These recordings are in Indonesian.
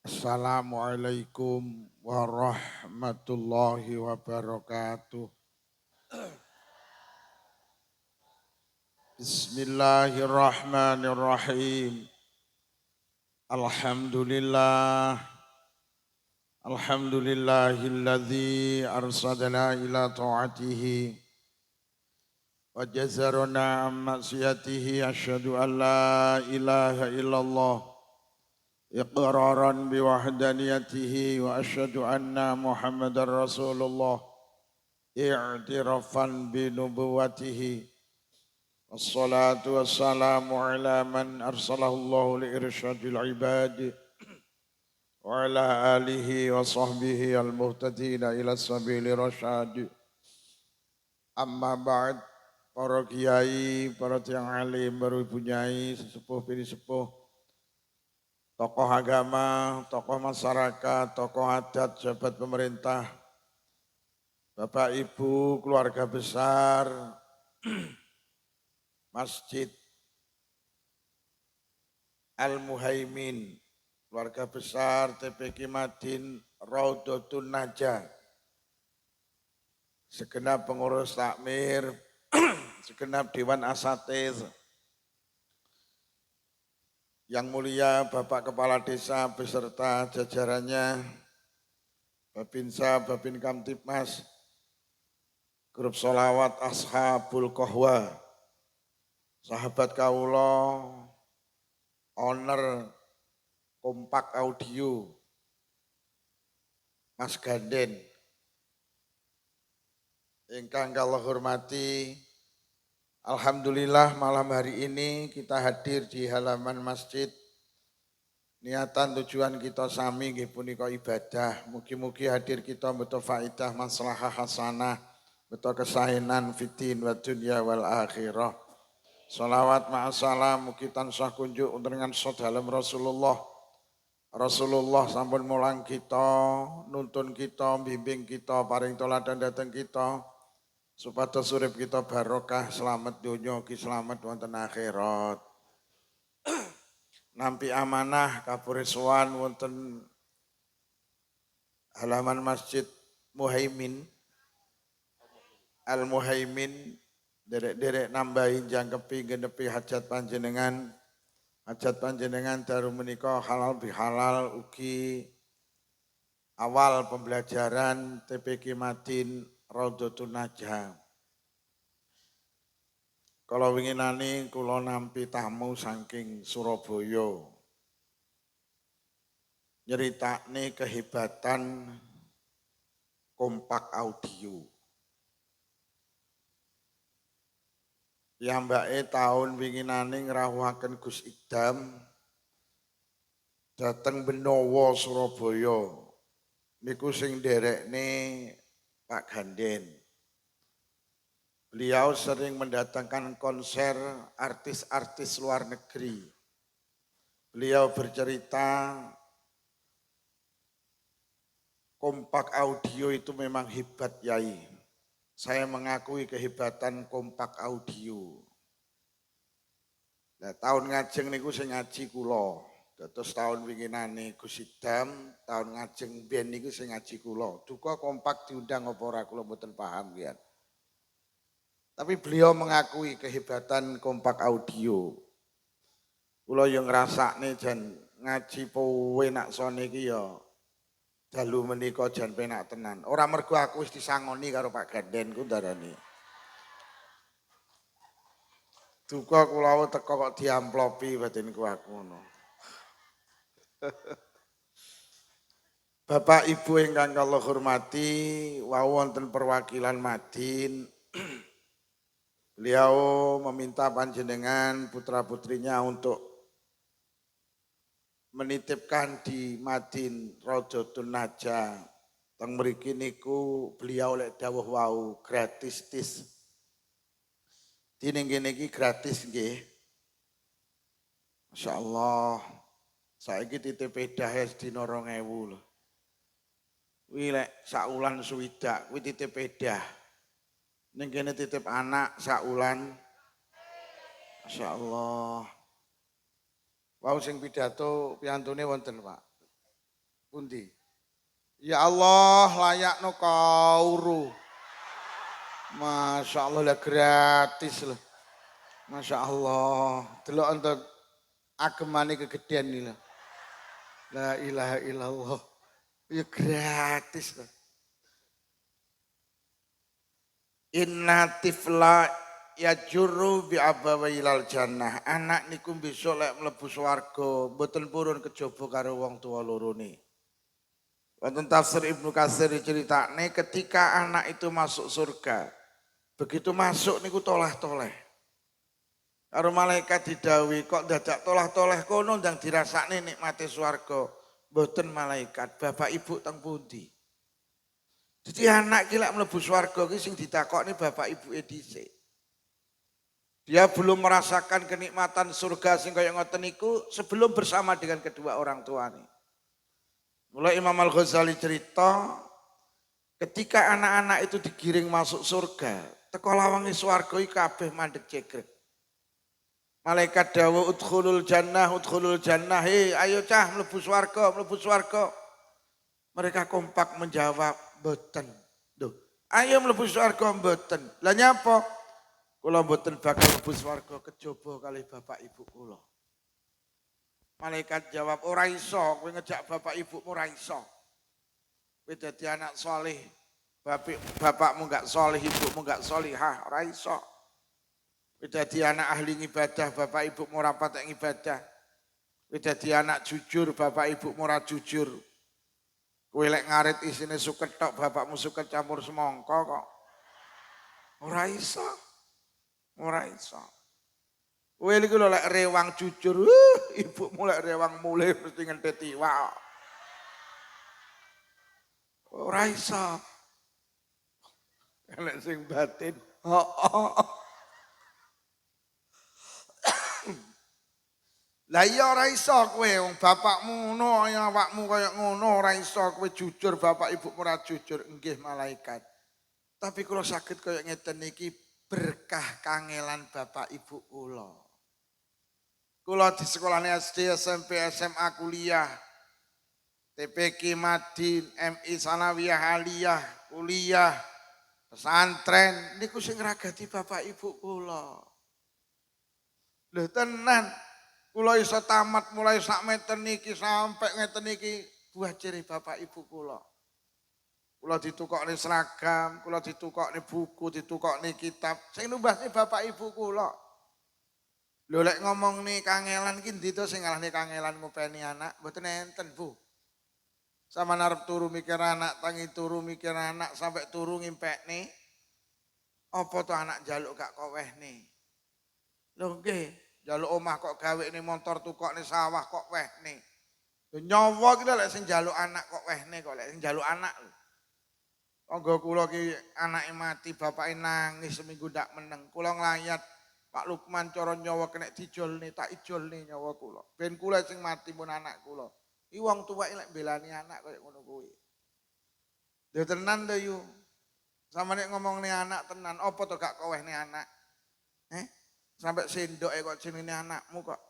Assalamualaikum warahmatullahi wabarakatuh. Bismillahirrahmanirrahim. Alhamdulillah. Alhamdulillahilladzi arsadana ila ta'atihi wa jazarana an maksiyatihi asyhadu an la ilaha illallah iqraran biwahdaniyatihi wa asyhadu anna muhammadar rasulullah i'tirafan binubuwatihi. Wassalatu wassalamu ala man arsalahullahu liirsyadil ibad wa ala alihi wa sahbihi al-muhtadina ila sabili rasyad. Amma ba'd, para kiai, para tiang alim, baru ibu nyai, sesepuh piri sepuh, tokoh agama, tokoh masyarakat, tokoh adat, jabat pemerintah, Bapak Ibu, keluarga besar, Masjid Al-Muhaimin, keluarga besar TPQ Madin Raudhatun Najah, segenap pengurus takmir, segenap Dewan Asatiz, yang mulia Bapak Kepala Desa beserta jajarannya, Babinsa, Babin Kamtipmas, Grup Sholawat Ashabul Qahwa, sahabat Kaulo, owner Kompak Audio, Mas Ganden, ingkang kula hormati, alhamdulillah malam hari ini kita hadir di halaman masjid. Niatan tujuan kita sami nggih punika ibadah. Mugi-mugi hadir kita betul faidah maslahah hasanah, betul kesahinan fitin wa dunya wal akhirah. Salawat ma'asalam mugi tansah kunjuk dengan dalam Rasulullah. Rasulullah sampun mulang kita, nuntun kita, bimbing kita, paring toladan dateng kita, supados urip kita barokah, selamat dunya, selamat wonten akhirat. Nampi amanah kapuriswan wonten halaman Masjid Muhaimin, Al-Muhaimin, derek-derek nambahin jangkepi genepi hajat panjenengan daru menika halal bihalal ugi awal pembelajaran TPQ Madin Raudhatun Najah. Kalau winginane kula nampi tamu saking Surabaya. Nyeritakne kehebatan Kompak Audio. Piyambake tahun winginane ngrawuhaken Gus Idam dateng Benowo Surabaya. Niku sing nderekne Pak Ganden. Beliau sering mendatangkan konser artis-artis luar negeri. Beliau bercerita Kompak Audio itu memang hebat yai. Saya mengakui kehebatan Kompak Audio. Nah, tahun ngajeng niku sing ngaji kula. Terus tahun winginane Gus Idam, tahun ngajeng ben niku sing ngaji kula. Duka Kompak diundang apa ora kula mboten paham ya. Tapi beliau mengakui kehebatan Kompak Audio. Kula yang ngrasakne jan ngaji powe nak sone iki ya dalu menika jan penak tenan. Ora mergo aku wis disangoni karo Pak Ganden ku ndarani. Duka kula teko kok diamplopi batinku aku ngono. Bapak Ibu ingkang kula hormati, wau wonten perwakilan Madin. Beliau meminta panjenengan putra-putrinya untuk menitipkan di Madin Raudhatun Najah. Teng mriki niku beliau lek dawuh wau gratis tis. Dene kene iki gratis nggih. Masyaallah. Saiki titip pedah dina 2000 lho. Kuwi lek saulan suwidak kuwi titip pedah. Ning kene titip anak saulan. Masyaallah. Wau sing pidato piyantune wonten, Pak. Pundi? Ya Allah, layakno kauru. Masya Allah lah gratis lah. Masya Allah. Delok untuk agemane kegedean nih lah. La ilaha illallah. Ya gratis lah. Inna tifla ya juru bi abawailal jannah. Anak niku besok lek mlebu swarga, mboten purun kejaba karo wong tuwa lorone. Wonten tafsir Ibnu Katsir diceritakne ketika anak itu masuk surga. Begitu masuk niku tolah-toleh. Karo malaikat didhawuhi kok dadak tolah-toleh kono ndang dirasakne nikmate swarga. Mboten malaikat, bapak ibu teng pundi? Jadi anak ki lek mlebu swarga ki sing ditakokne bapak ibuke dhisik. Dia belum merasakan kenikmatan surga sing kaya ngoten niku sebelum bersama dengan kedua orang tuanya. Mulai Imam Al-Ghazali cerita ketika anak-anak itu digiring masuk surga, teko lawange swarga iki kabeh mandeg cegrek. Malaikat dawuh udkhulul jannah, hei ayo cah mlebu swarga, mlebu swarga. Mereka kompak menjawab, mboten. Duh, ayo mlebu swarga mboten. Lah nyapa? Kula mboten bakal mlebu swarga kejaba kalih bapak ibu kula. Malaikat jawab, ora iso, kowe ngejak bapak ibumu ora iso. Kowe dadi anak soleh, bapakmu enggak soleh, ibumu enggak solihah, ora iso. Kowe dadi anak ahli ibadah, bapak ibumu ora patek ibadah. Kowe dadi anak jujur, bapak ibumu ora jujur. Kowe lek ngarit isine suket tok, bapakmu suket campur semangka kok. Ora iso. Ora iso. Kowe iki lho lek rewang jujur, ibumu lek rewang mulih mesti ngenteti iwak. Ora iso. Nek sing batin, Lah iya ora iso kowe wong bapakmu ngono, awakmu kaya ngono ora iso kowe jujur bapak ibumu ora jujur, nggih malaikat. Tapi kula saged kaya ngeten iki berkah kangelan bapak ibu kula. Kula di sekolahane SD, SMP, SMA, kuliah, TPQ Madin, MI Sanawiyah Aliyah, kuliah, pesantren, niku sing ngragati bapak ibu kula. Lho tenan, kula iso tamat mulai sak meten niki sampai ngeten niki buah jerih bapak ibu kula. Kula ditukokne seragam, kula ditukokne buku, ditukokne kitab, sing numbasne bapak ibu kula. Lho lek ngomong nih kangelan ki ndi to sing ngalahne kangelan ngopeni anak, mboten enten, Bu. Sama arep turu mikir anak, tangi turu mikir anak sampai turu ngimpekne. Apa to anak njaluk gak kok wehne? Lho nggih, njaluk omah kok gawekne motor tukokne sawah kok wehne. Lho nyawa ki lek sing njaluk anak kok wehne kok lek sing njaluk anak lho. Tangga kula ki anake mati, bapake nangis seminggu ndak meneng. Kula nglayat Pak Lukman cara nyawa kena dijolne, tak ijolne nyawa kula. Ben kula sing mati pun anak kula. Iki wong tuwek lek belani anak kaya ngono kuwi. Lho tenan to yu. Sama nek ngomongne anak tenan, apa to gak kowehne anak? Sampai sendoke kok jenenge anakmu kok.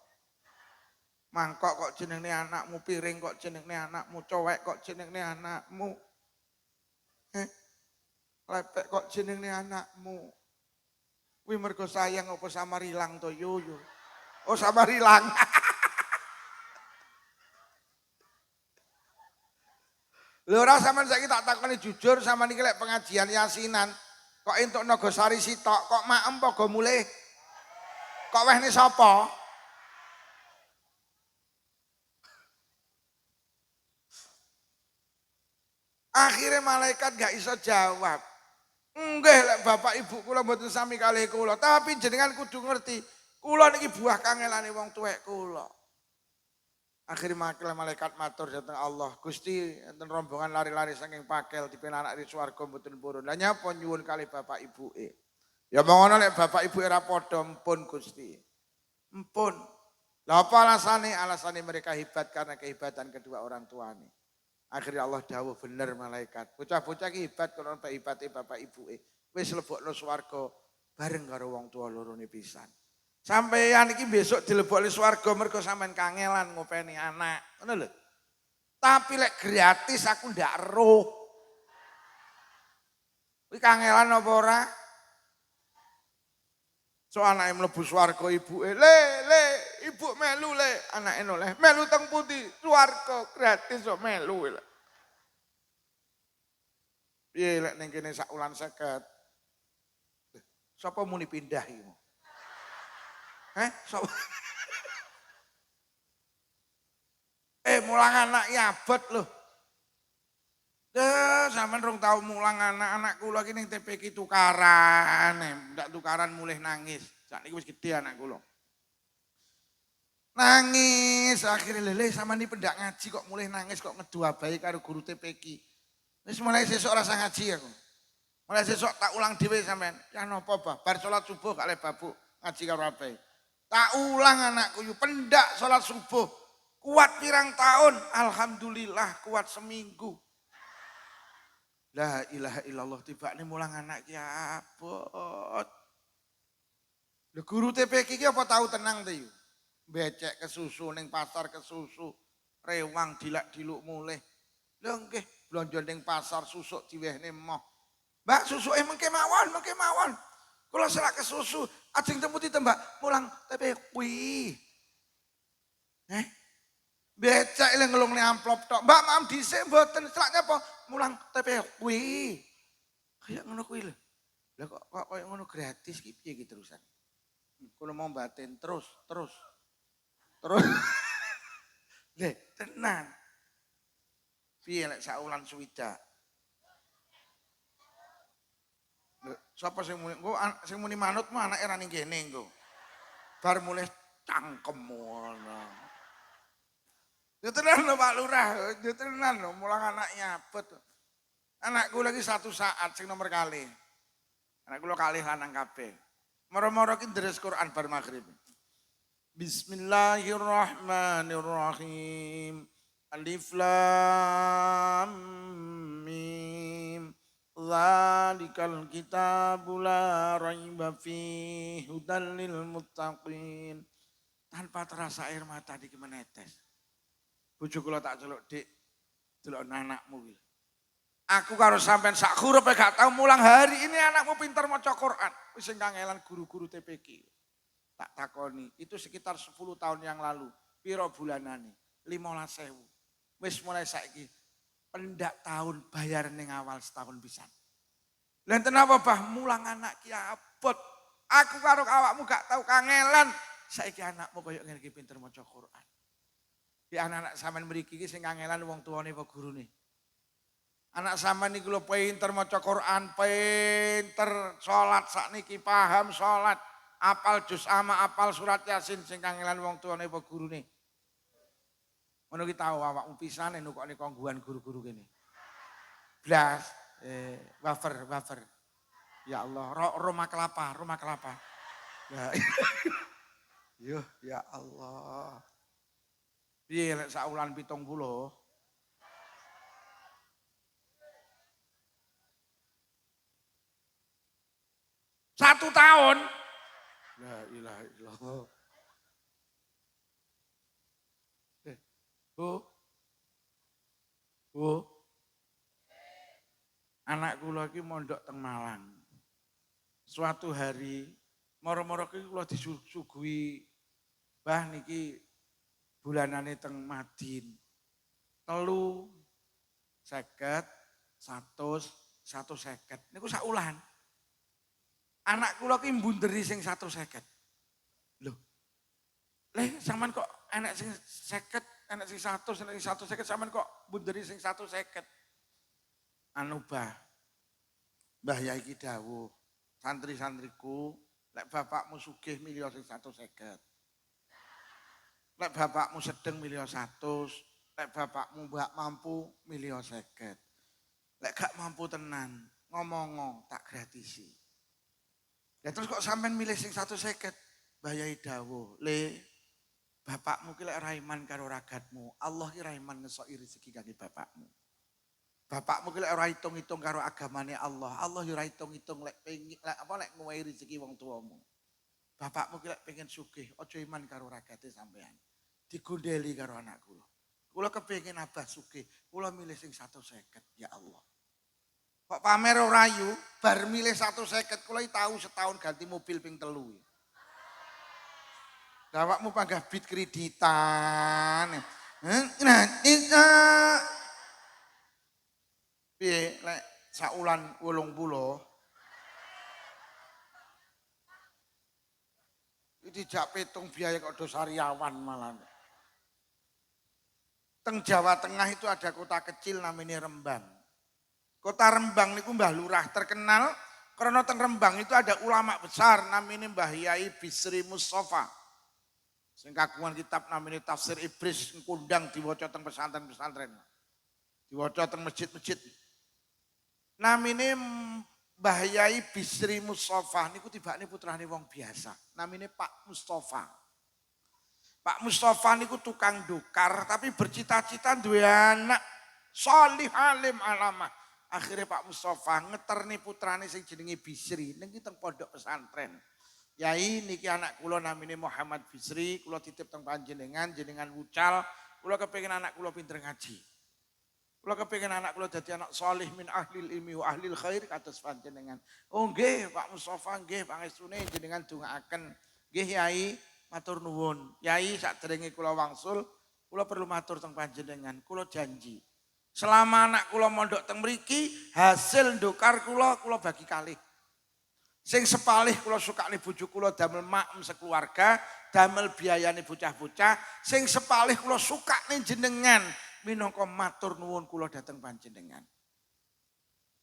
Mangkok kok jenenge anakmu, piring kok jenenge anakmu, cowek kok jenenge anakmu. Lepek kok jenenge anakmu. Kuwi mergo sayang apa Samarilang to yo. Oh Samarilang. Lho ora sampean saiki tak takoni jujur sampean iki lek pengajian yasinan kok entuk Nagosari sitok kok maem apa go mulih? Kok wehne sapa? Akhirnya malaikat gak iso jawab. Nggih lek bapak ibu kula mboten sami kalih kula, tapi jenengan kudu ngerti, kula niki buah kangelane wong tuwek kula. Akhirnya malaikat matur datang Allah, Gusti enten rombongan lari-lari saking pakel dipenanak di swarga mboten purun. Lah nyapa nyuwun kalih bapak ibuke. Ya mongono lek bapak ibu era padha mpun Gusti. Mpun. Lah apa alasane? Alasane mereka hebat karena kehebatan kedua orang tuane. Akhirnya Allah dawuh bener malaikat. Bocah-bocah ki hebat kalau hebate bapak ibuke. Wis lebokno swarga bareng karo wong tua lorone pisan. Sampeyan iki besok dilebokne swarga mergo sampean kangelan ngopeni anak. Ngono lho. Tapi lek gratis aku ndak eruh. Kuwi kangelan apa ora? So anake mlebu swarga ibuke, le, ibu melu le, anake noleh, melu teng pundi? Swarga gratis kok melu. Piye lek ning kene sak wulan 50. Sapa muni pindah iki? Sapa? Mulang anak ya abot lho. Sampeyan rong tau mulang anak kula iki ning TPQ tukaran, ndak tukaran mulih nangis. Sakniki wis gedhe anak kula. Nangis akhirnya lele sama nih pendak ngaji kok mulai nangis kok ngedua bayi karo guru TPQ. Wis mulai sesuk rasa ngaji aku. Mulai sesuk tak ulang dhewe sampean. Ya napa bah, bar salat subuh gak le babuk ngaji karo abai. Tak ulang anakku yu pendak salat subuh. Kuat pirang tahun, alhamdulillah kuat seminggu. La ilaha illallah tiba nih mulang anak ki abot. Lho guru TPQ ki apa tahu tenang teh yu. Becek kesusu ning pasar kesusu, rewang dilak-diluk mulih. Lho nggih, blonjo ning pasar susuk diwehne moh. Mbak susuke mengke mawon. Kula selak kesusu, ajeng temputi tembak mulang TPQ. Becek ile ngelungne amplop tok. Mbak maaf dhisik mboten selaknya apa? Mulang TPQ. Kayak ngono kuwi lho. Lah kok koyo ngono gratis ki piye ki terusan? Kula mau batin terus. Leh, tenan. Piye lek sak wulan suwidak? Sapa sing muni? Engko sing muni manut mah anake ra ning kene engko. Bar mulih cangkem ngono. Yo tenan lho Pak Lurah, yo tenan lho mulang anaknya abot. Anakku lagi satu saat sing nomor kali. Anakku lo kali lanang kabeh. Moro-moro ki deres Quran bar maghrib. Bismillahirrahmanirrahim. Alif lam mim. Dzalikal kitabu la raiba fihi hudal lil muttaqin. Tanpa terasa air mata iki menetes. Bojo kula tak celuk, Dik. Delok anakmu iki. Aku karo sampean sak huruf gak tau mulang hari ini anakmu pintar maca Quran. Wis sing kangelan guru-guru TPQ. Tak takoni, itu sekitar 10 tahun yang lalu. Piro bulanane? 15.000. Wis mulai saiki pendak tahun bayar ning awal setahun pisan. Lah kenapa bah mulang anak ki abot. Aku karo awakmu gak tau kangelan. Saiki anakmu koyo ngene iki pinter maca Quran. Di anak-anak sampean mriki iki sing kangelan wong tuane apa gurune. Anak sampean niku lho pinter maca Quran, pinter salat sakniki paham salat. Apal juz ama, apal surat Yasin sing kangelan wong tuane apa gurune. Ngono ki tau awakmu pisane nukokne kongguan guru-guru kene. Blas, wafer. Ya Allah, Roma kelapa. Ya, ya Allah. Piye lek sak wulan 70? 1 tahun. La ilaha illallah. Bu. Anak kula iki mondok teng Malang. Suatu hari moro-moro ki kula disuguhi Mbah niki bulanane teng Madin. 350, 150. Niku sak wulan. Anak kula ki mbunderi sing 150. Lho. Sampean kok enek sing 50, enek sing 100, enek sing 150 sampean kok mbunderi sing 150. Anu Mbah Yai ki dawuh, santri-santriku, lek bapakmu sugih milih sing 150. Lek bapakmu sedeng milih 100, lek bapakmu mbak mampu milih 50. Lek gak mampu tenan, ngomong tak gratisi. Ya terus kok sampean milih sing 150? Mbah Yai dawuh, bapakmu ki lek raiman karo ragatmu, Allah ki raiman ngesoki rezeki kangge bapakmu. Bapakmu ki lek ora hitung-hitung karo agamane Allah, Allah yo ora hitung-hitung lek ngowahi rezeki wong tuamu. Bapakmu ki lek pengen sugih, aja iman karo ragate sampean. Digondeli karo anak kula. Kula kepengin abah sugih, kula milih sing 150, ya Allah. Kok pamer ora ayu, bar milih 150 kula tahu setahun ganti mobil ping 3. Dawakmu panggah bit kreditan. Nah, piye lek saulan 80 iki dijak petung biaya kok do sariawan malah. Teng Jawa Tengah itu ada kota kecil namanya Rembang. Kota Rembang niku Mbah Lurah terkenal karena teng Rembang itu ada ulama besar namanya Mbah Yai Bisri Mustafa. Sing kagungan kitab namanya Tafsir Ibris kundang diwaca teng pesantren-pesantren. Diwaca teng masjid-masjid. Namine Mbah Yai Bisri Mustafa niku tibane putrane wong biasa. Namine Pak Mustafa. Pak Mustafa niku tukang dokar tapi bercita-cita duwe anak salih alim alamah. Akhirnya Pak Mustafa ngeterni putrane sing jenenge Bisri ning teng pondok pesantren. Yai niki anak kula namine Muhammad Bisri, kula titip teng panjenengan jenengan wucal, kula kepengin anak kula pinter ngaji. Kula kepengin anak kula dadi anak salih min ahlil ilmi wa ahlil khair kados panjenengan. Oh nggih Pak Mustafa nggih pangestune jenengan dongaaken. Nggih Yai matur nuwun. Yai sakderenge kula wangsul, kula perlu matur teng panjenengan. Kula janji. Selama anak kula mondok teng mriki, hasil ndokar kula bagi kalih. Sing sepalih kula sukane bojo kula damel maem sekeluarga, damel biayane bocah-bocah. Sing sepalih kula sukane jenengan minangka matur nuwun kula dhateng panjenengan.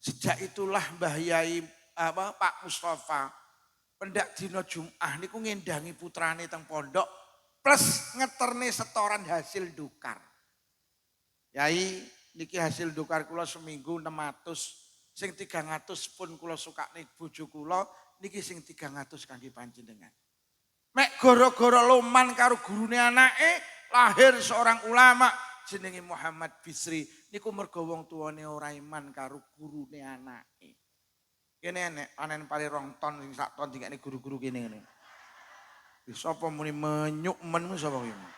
Sejak itulah Mbah Yai Pak Mustafa pendak dina Jumat niku ngendangi putrane teng pondok plus ngeterne setoran hasil dokar. Yai niki hasil dokar kula seminggu 600, sing 300 pun kula sukane bojo kula, niki sing 300 kangge panjenengan. Mek gara-gara loman karo gurune anake, lahir seorang ulama jenenge Muhammad Bisri. Niku mergo wong tuane ora iman karo gurune anake. Kene nek panen pari 2 ton sing sak ton dikene guru-guru kene ngene. Sapa muni menyuk menmu sapa iki?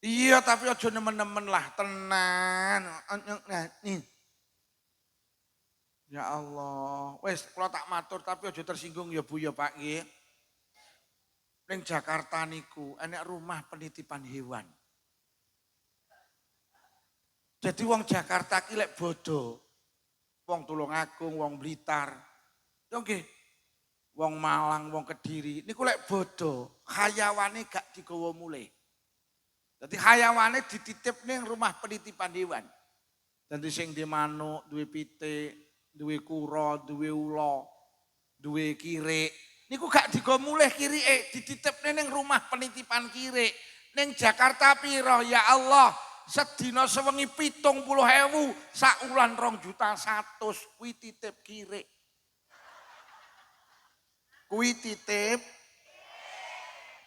Iya tapi aja nemen-nemen lah tenan. Nah, nih. Ya Allah, wes kalau tak matur tapi aja tersinggung ya Bu ya Pak nggih. Ning Jakarta niku enek rumah penitipan hewan. Jadi wong Jakarta ki lek bodo. Wong Tulungagung, wong Blitar. Yo nggih. Wong Malang, wong Kediri niku lek bodo, hayawane gak digawa mulih. Jadi hayawane dititip ning rumah penitipan hewan. Dadi sing di manuk, duwe pitik, duwe kura, duwe ula, duwe kirik. Niku gak digo mulih kirike, dititipne ning rumah penitipan kirik. Ning Jakarta piro ya Allah? Sedina sewengi 70.000, saulan 2.100.000 kuwi titip kirik. Kuwi titip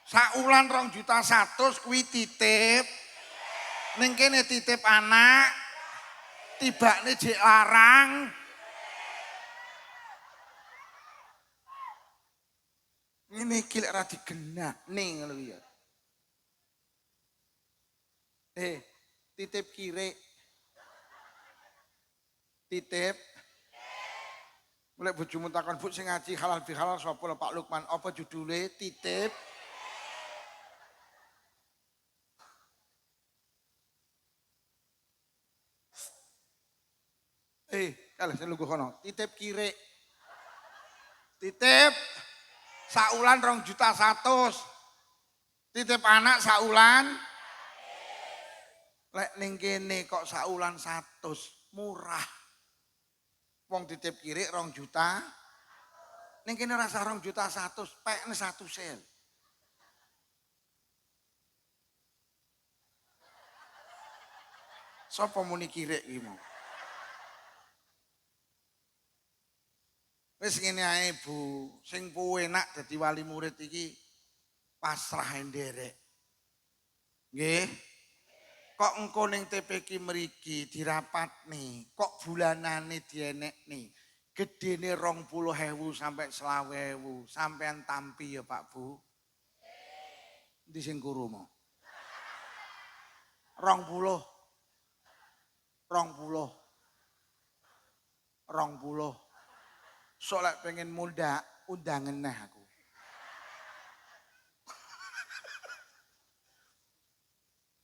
saulan 2.100.000 kuwi titip. Ning kene titip anak, tibane jek larang. Ini kilek ra digenakne ngono ya. Titip kirik. Titip. Mulai bojomu takon Bu sing ngaji halal bihalal sapa Pak Lukman? Apa judule? Titip. Kalah saya lugu kono. Titip kirik. Titip saulan 2.100.000. Titip anak saulan. Lek ning kene kok saulan 100 murah. Wong titip kirik 2 juta. Ning kene rasa 2.100.000, pekne 1 sel. Sopo muni kirik iki mau? Wis ngene ae Bu, sing enak dadi wali murid iki pasrah nderek. Nggih. Kok engko ning TPQ mriki dirapatne, kok bulanane dienekne. Gedene 20.000 sampai 20.000, sampean tampi ya Pak Bu. Endi sing kuru mau? 20. 20. 20. Soalnya pengen muda undangan nah aku.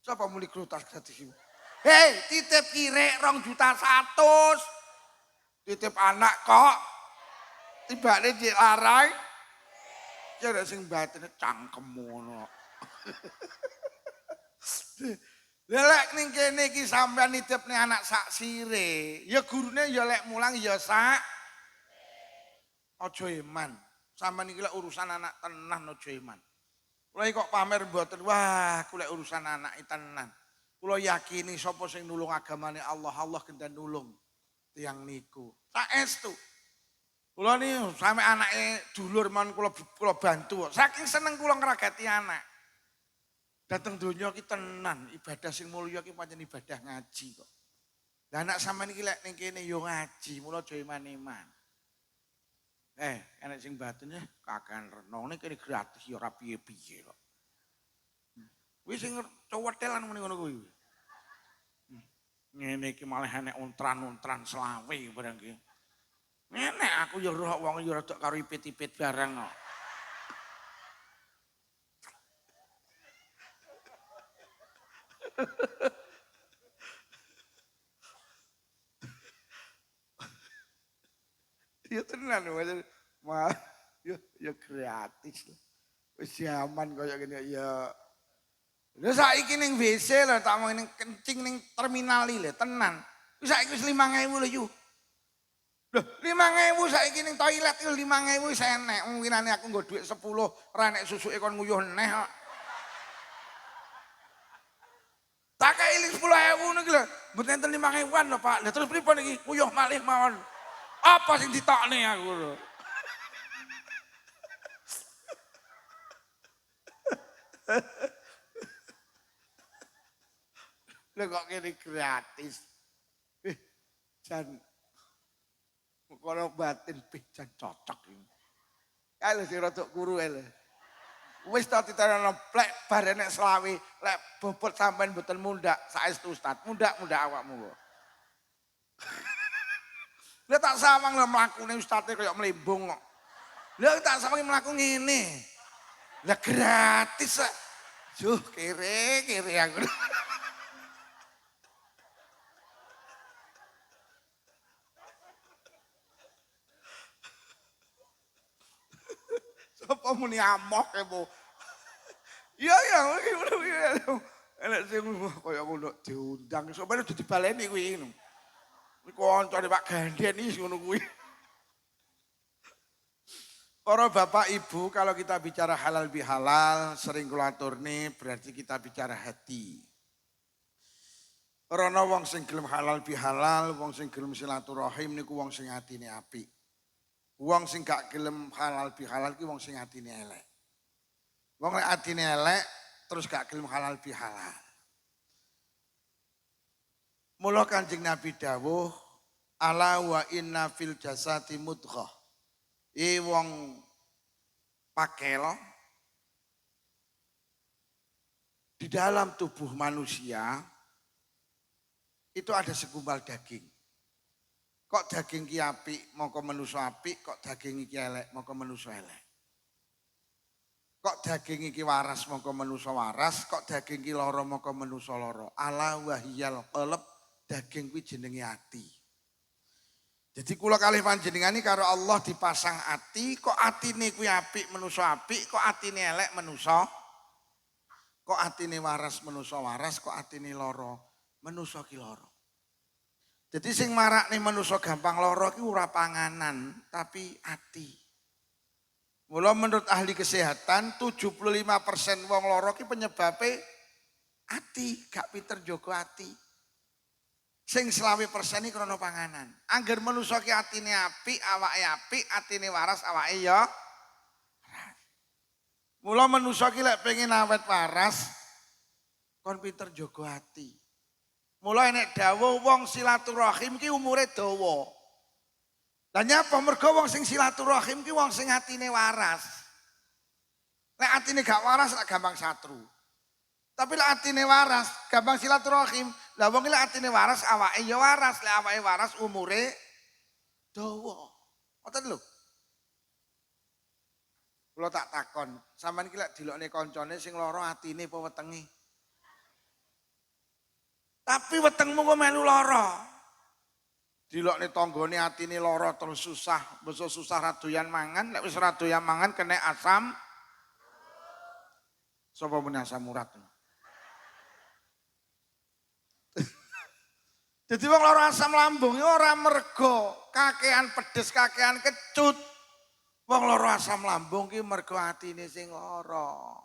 Siapa muli kerutas gratis ibu? Hei, titip kire 2.100.000. Titip anak kok. Tibane cek larang. Kira sing batine cangkemmu ngono. Lelek ning kene iki sampean nitipne anak sak sire. Ya gurune ya lek mulang ya sak. Aja eman. Sampeyan iki lek urusan anak tenan aja eman. Kula kok pamer mboten. Wah, kula urusan anak tenan. Kula yakini sapa sing nulung agamane Allah, Allah gendan nulung tiyang niku. Saestu. Kula ni sampe anake dulur man kula bantu. Saking seneng kula ngragati anak. Dateng donya ki tenan, ibadah sing mulya ki pancen ibadah ngaji kok. Lah anak sampean iki lek ning kene yo ngaji, mula aja iman-iman. Enek sing batin kakean renone kene gratis ya ora piye-piye kok. Kuwi sing cowetelan muni ngono kuwi. Ngene iki malah enek untran-untran selawe barang ki. Enek aku ya roh wong ya rada karo ipit-ipit barang kok. Ya tenan mah ya gratis. Wis aman kaya ngene ya. Lha saiki ning WC lho tak mau ning kencing ning terminal iki lho tenan. Wis saiki wis 5.000 lho yu. Lho 5.000 saiki ning toilet iki 5.000 wis enek. Winane aku nggo dhuwit 10 ra nek susuke kon nguyuh neh kok. Tak kei 10.000 niki lho. Mboten enten 5.000-an lho Pak. Lah terus pripun iki? Nguyuh malih mawon. Apa sing ditokne aku lho. Lha kok kene gratis. Jan kono batin jan cocok iki. Kae lho sing rada kuru kae lho. Wis ta ditarono plek bar enek selawi lek bobot sampean mboten mundak saestu Ustaz. Mundak-mundak awakmu kok. Lah tak sawang lho mlakune Ustaze kaya mlembung kok. Lah tak sawang mlaku ngene. Lah gratis kok. Juh kere aku. Sapa muni amok e po. Iya ya, enak sing kaya ngono diundang sampeyan udah dibaleni kuwi ngono. Kuwi kancane Pak Ganden iki ngono kuwi. Para bapak ibu kalau kita bicara halal bihalal sering kula aturne berarti kita bicara hati. Karena wong sing gelem halal bihalal, wong sing gelem silaturahim niku wong sing atine apik. Wong sing gak gelem halal bihalal ki wong sing atine elek. Wong lek atine elek terus gak gelem halal bihalal. Mula Kanjeng Nabi dawuh, ala wa inna fil jasati mudghah. Wong pakel di dalam tubuh manusia itu ada segumpal daging. Kok daging ki apik mongko manusa apik, kok daging iki elek mongko manusa elek. Kok daging iki waras mongko manusa waras, kok daging iki lara mongko manusa lara. Ala wahiyal qalb, daging kuwi jenenge ati. Jadi kula kalih panjenengan iki karo Allah dipasang ati, kok atine kuwi apik manusa apik, kok atine elek manusa. Kok atine waras manusa waras, kok atine lara manusa ki lara. Jadi sing marakne manusa gampang lara ki ora panganan, tapi ati. Mula menurut ahli kesehatan 75% wong lara ki penyebabe ati, gak pinter jaga ati. Sing 20% iki krana panganan. Angger manusa ki atine apik, awake apik, atine waras, awake ya waras. Mula manusa ki lek pengen awet waras kon pinter jaga ati. Mula enek dawuh wong silaturahim ki umure dawa. Lah nyapa mergo wong sing silaturahim ki wong sing atine waras. Lek atine gak waras lek gampang satru. Tapi lek atine waras, gampang silaturahim. Lah wong lek atine waras awake ya waras, lek awake waras umure dawa. Ngoten lho. Kula tak takon, sampean iki lek dilokne kancane sing lara atine apa wetenge? Tapi wetengmu kok melu lara. Dilokne tanggane atine lara terus susah, besok susah ra doyan mangan, lek wis ra doyan mangan kena asam. Sapa muni asam urat? Jadi wong lara asam lambung ora mergo kakean pedes, kakean kecut. Wong lara asam lambung ki mergo atine sing lara.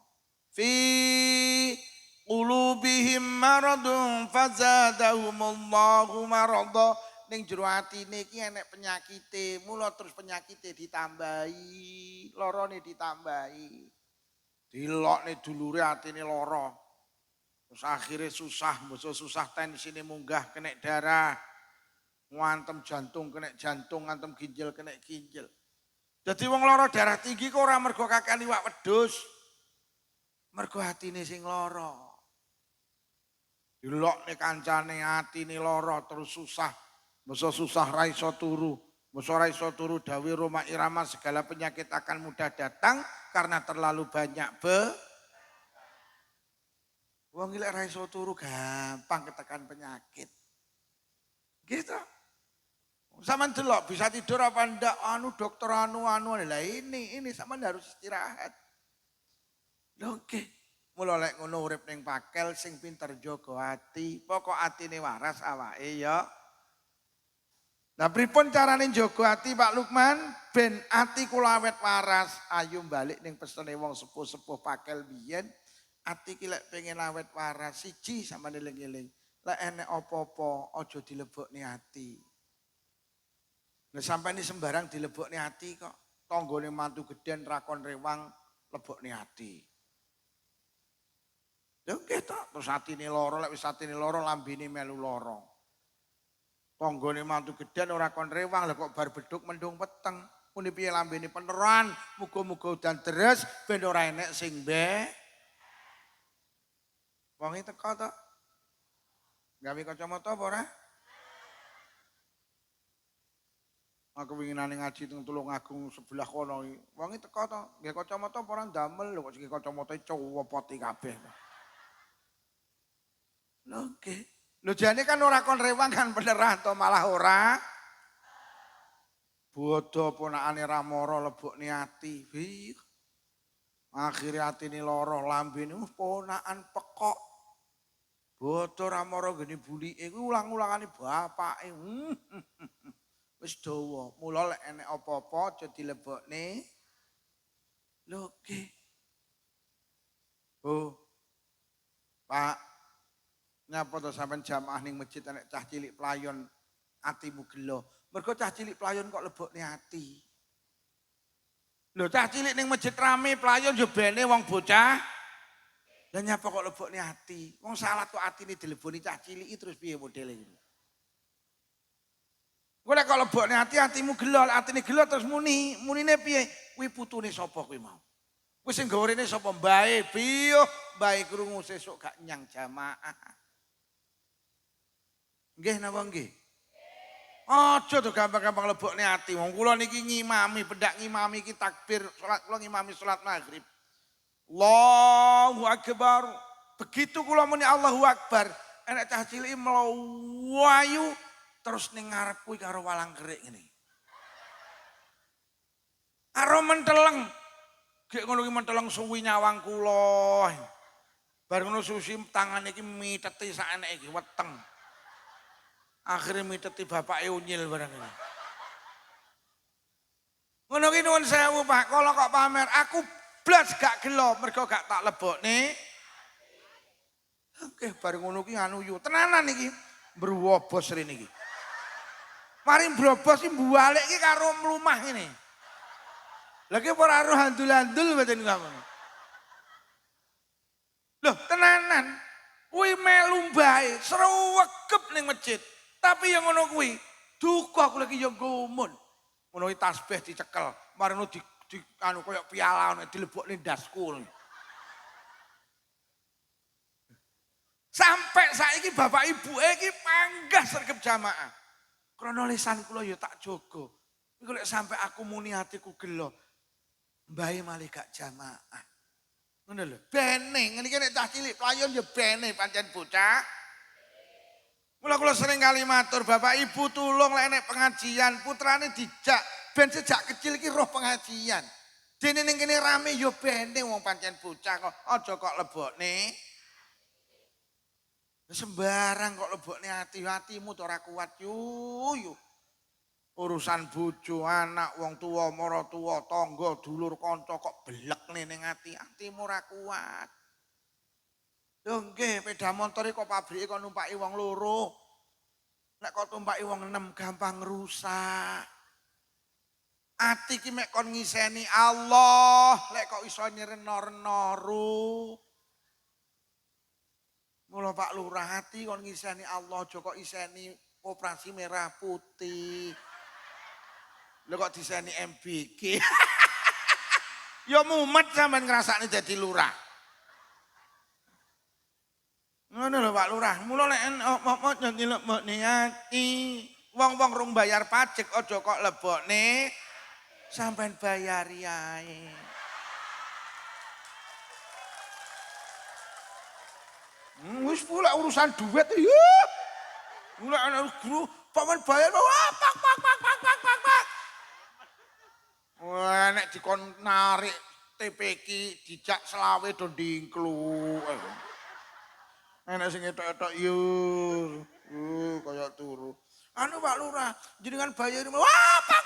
Fi qulubihim maradun fazadahumullahu marada. Ning jero atine iki enek penyakite, mula terus penyakite ditambahi, larane ditambahi. Dilokne dulure atine lara. Terus akhirnya susah, susah tensine munggah, kena darah, ngantem jantung, kena jantung, ngantem ginjal, kena ginjal. Jadi wong lara darah tinggi kok ora mergo kakean iwak wedhus. Mergo atine sing lara. Dilokne kancane atine lara terus susah. Masa susah ra iso turu. Masa ra iso turu dawe Roma Irama segala penyakit akan mudah datang karena terlalu banyak wong lek ra iso turu gampang ketekan penyakit. Gitu. Sampeyan delok bisa tidur apa ndak dokter lah ini sampeyan harus istirahat. Lho nggih. Mula lek ngono urip ning pakel sing pinter jaga ati, pokok atine waras awake ya. Nah pripun carane jaga ati Pak Lukman ben ati kula awet waras, ayo balik ning pesene wong sepuh-sepuh pakel biyen. Ati ki lek pengen awet waras siji sampeyan eling-eling. Lek enek apa-apa aja dilebokne ati. Lah sampeyan sembarang dilebokne ati kok. Tanggane mantu gedhen rakon rewang lebokne ati. Lha nggih to, terus atine lara lek wis atine lara lambene melu lara. Tanggane mantu gedhen ora kon rewang lha kok bar beduk mendung peteng. Muni piye lambene peneran, muga-muga udan deres ben ora enek sing wonge teko to. Gawe kacamata apa ora? Aku winginane ngaji teng Tulungagung sebelah kono iki. Wonge teko to, nggih kacamata apa ora ndamel lho kok sing kacamata cowopoti kabeh. Lho nggih. Lho jane kan ora kon rewang kan beneran to malah ora. Bodho ponakane Ramara lebokne ati. Akhire atine lara lambene ponakan pekok. Bodho Ramara geni bulike kuwi ulang-ulangane bapake. Wis dawa, mula lek enek apa-apa aja dilebokne. Lho nggih. Oh. Pak, nyapa to sampean jamaah ning masjid enek cah cilik playon atimu gelo. Mergo cah cilik playon kok lebokne ati. Lho cah cilik ning masjid rame playon yo bene wong bocah. Lah nyapa kok lebokne ati? Wong salat kok atine dileboni cah cilik terus piye modele iki? Kowe nek kok lebokne atimu gelo, atine gelo terus munine piye? Kuwi putune sapa kuwi mau? Kuwi sing gorene sapa mbae? Piye mbae krungu sesuk gak nyang jamaah. Nggih napa nggih? Aja to gampang-gampang lebokne ati. Wong kula niki ngimami, pendak ngimami iki takbir salat kula ngimami salat maghrib. Allahu Akbar. Begitu kula muni Allahu Akbar, enek cah cilik mlayu terus ning ngarep kuwi karo walang kerik ngene. Karo menteleng. Gek ngono ki menteleng suwi nyawang kula. Bar ngono susi tangane iki miteti sak eneke iki weteng. Akhire miteti bapake unyil barang ini. Ngono ki nuwun sewu Pak, kala kok pamer aku blas gak gelo mergo gak tak lebokne. Oke, bareng ngono ki anu yu tenanan iki. Mruwobos rene iki. Mari mbrobos iki mbualik iki karo mlumah ngene. Lah ki ora ro handul-handul mboten ngono. Loh, tenanan. Kuwi melu mbae srewegep ning masjid. Tapi yang ngono kuwi duka aku lagi yo gumun. Ngono tasbih dicekel, marino di anu koyo piala dilebokne ndasku. Sampai saiki bapak ibu iki panggah sregep jamaah. Krana lisan kula ya tak jaga. Iku lek sampai aku muni atiku gelo. Mbahe malih gak jamaah. Ngono lho. Bene ngene iki nek cah cilik playon ya bene pancen bocah. Mula kula sering kali matur bapak ibu tulung lek nek pengajian putrane dijak ben sejak kecil iki roh pengajian. Dene ning kene rame ya bene wong pancen bocah kok aja kok lebokne. Sembarang kok lebokne hati-hatimu to ora kuat yu. Urusan bojo, anak, wong tua, mara tua, tangga, dulur, kanca kok blekne ning ati-atimu ora kuat. Lho nggih, sepeda motor kok pabrike kok numpaki wong loro. Nek kok tumpaki wong 6 gampang rusak. Ati ki mek kon ngiseni Allah, lek kok iso nyreno-renoru. Mula Pak Lurah hati kon ngiseni Allah aja kok iseni operasi merah putih. Lha kok diseni MBG. Ya mumet sampean ngrasakne dadi lurah. Ngono lho Pak Lurah. Mula nek nyelebokne ati, wong-wong rung bayar pajak aja kok lebokne sampean bayari ae. Wis pula urusan duit ya. Mulai anak guru, paman bayar, wah pak. Wah nek dikon narik TPQ dijak selawe do dingklu. Enak sing etok-etok yo. Kaya turu. Anu Pak Lurah, jenengan bayar, wah pak.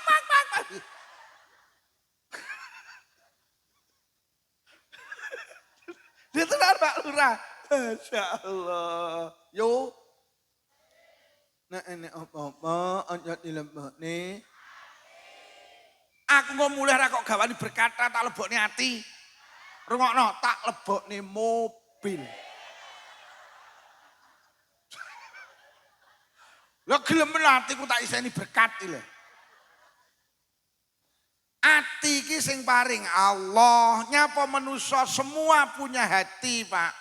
Dia tenar Pak Lurah. Masya Allah. Yo. Nek enek apa-apa aja dilebokne. Aku kok mulih ra kok gawani berkata tak lebokne ati. Rungokno, tak lebokne mobil. Lah gelem atiku tak iseni berkat iki lho. Ati iki sing paring Allah, nyapa manusa semua punya hati, Pak.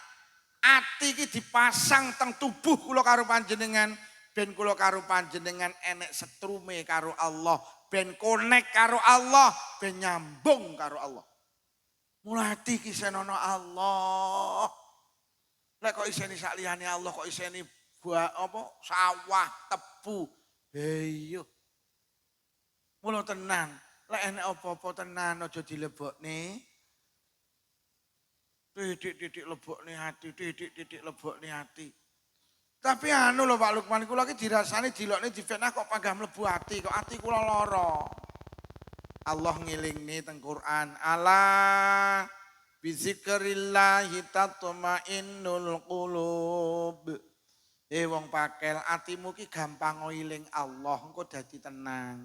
Ati iki dipasang teng tubuh kula karo panjenengan, ben kula karo panjenengan enek setrume karo Allah, ben connect karo Allah, ben nyambung karo Allah. Mula ati iki senono Allah. Lek kok iseni sak liyane Allah, kok iseni sawah, tebu. Iya. Mula tenan, lek enek apa-apa tenan aja dilebokne. Titik-titik lebokne hati, titik-titik lebokne hati. Tapi anu lho Pak Lukman, kula iki dirasani dilokne difitnah kok panggah mlebu hati, kok hati kula lara. Allah ngilingne teng Quran, ala bizikrillahi tatmainnul qulub. Wong pakel, atimu ki gampang ngiling Allah, engko dadi tenang.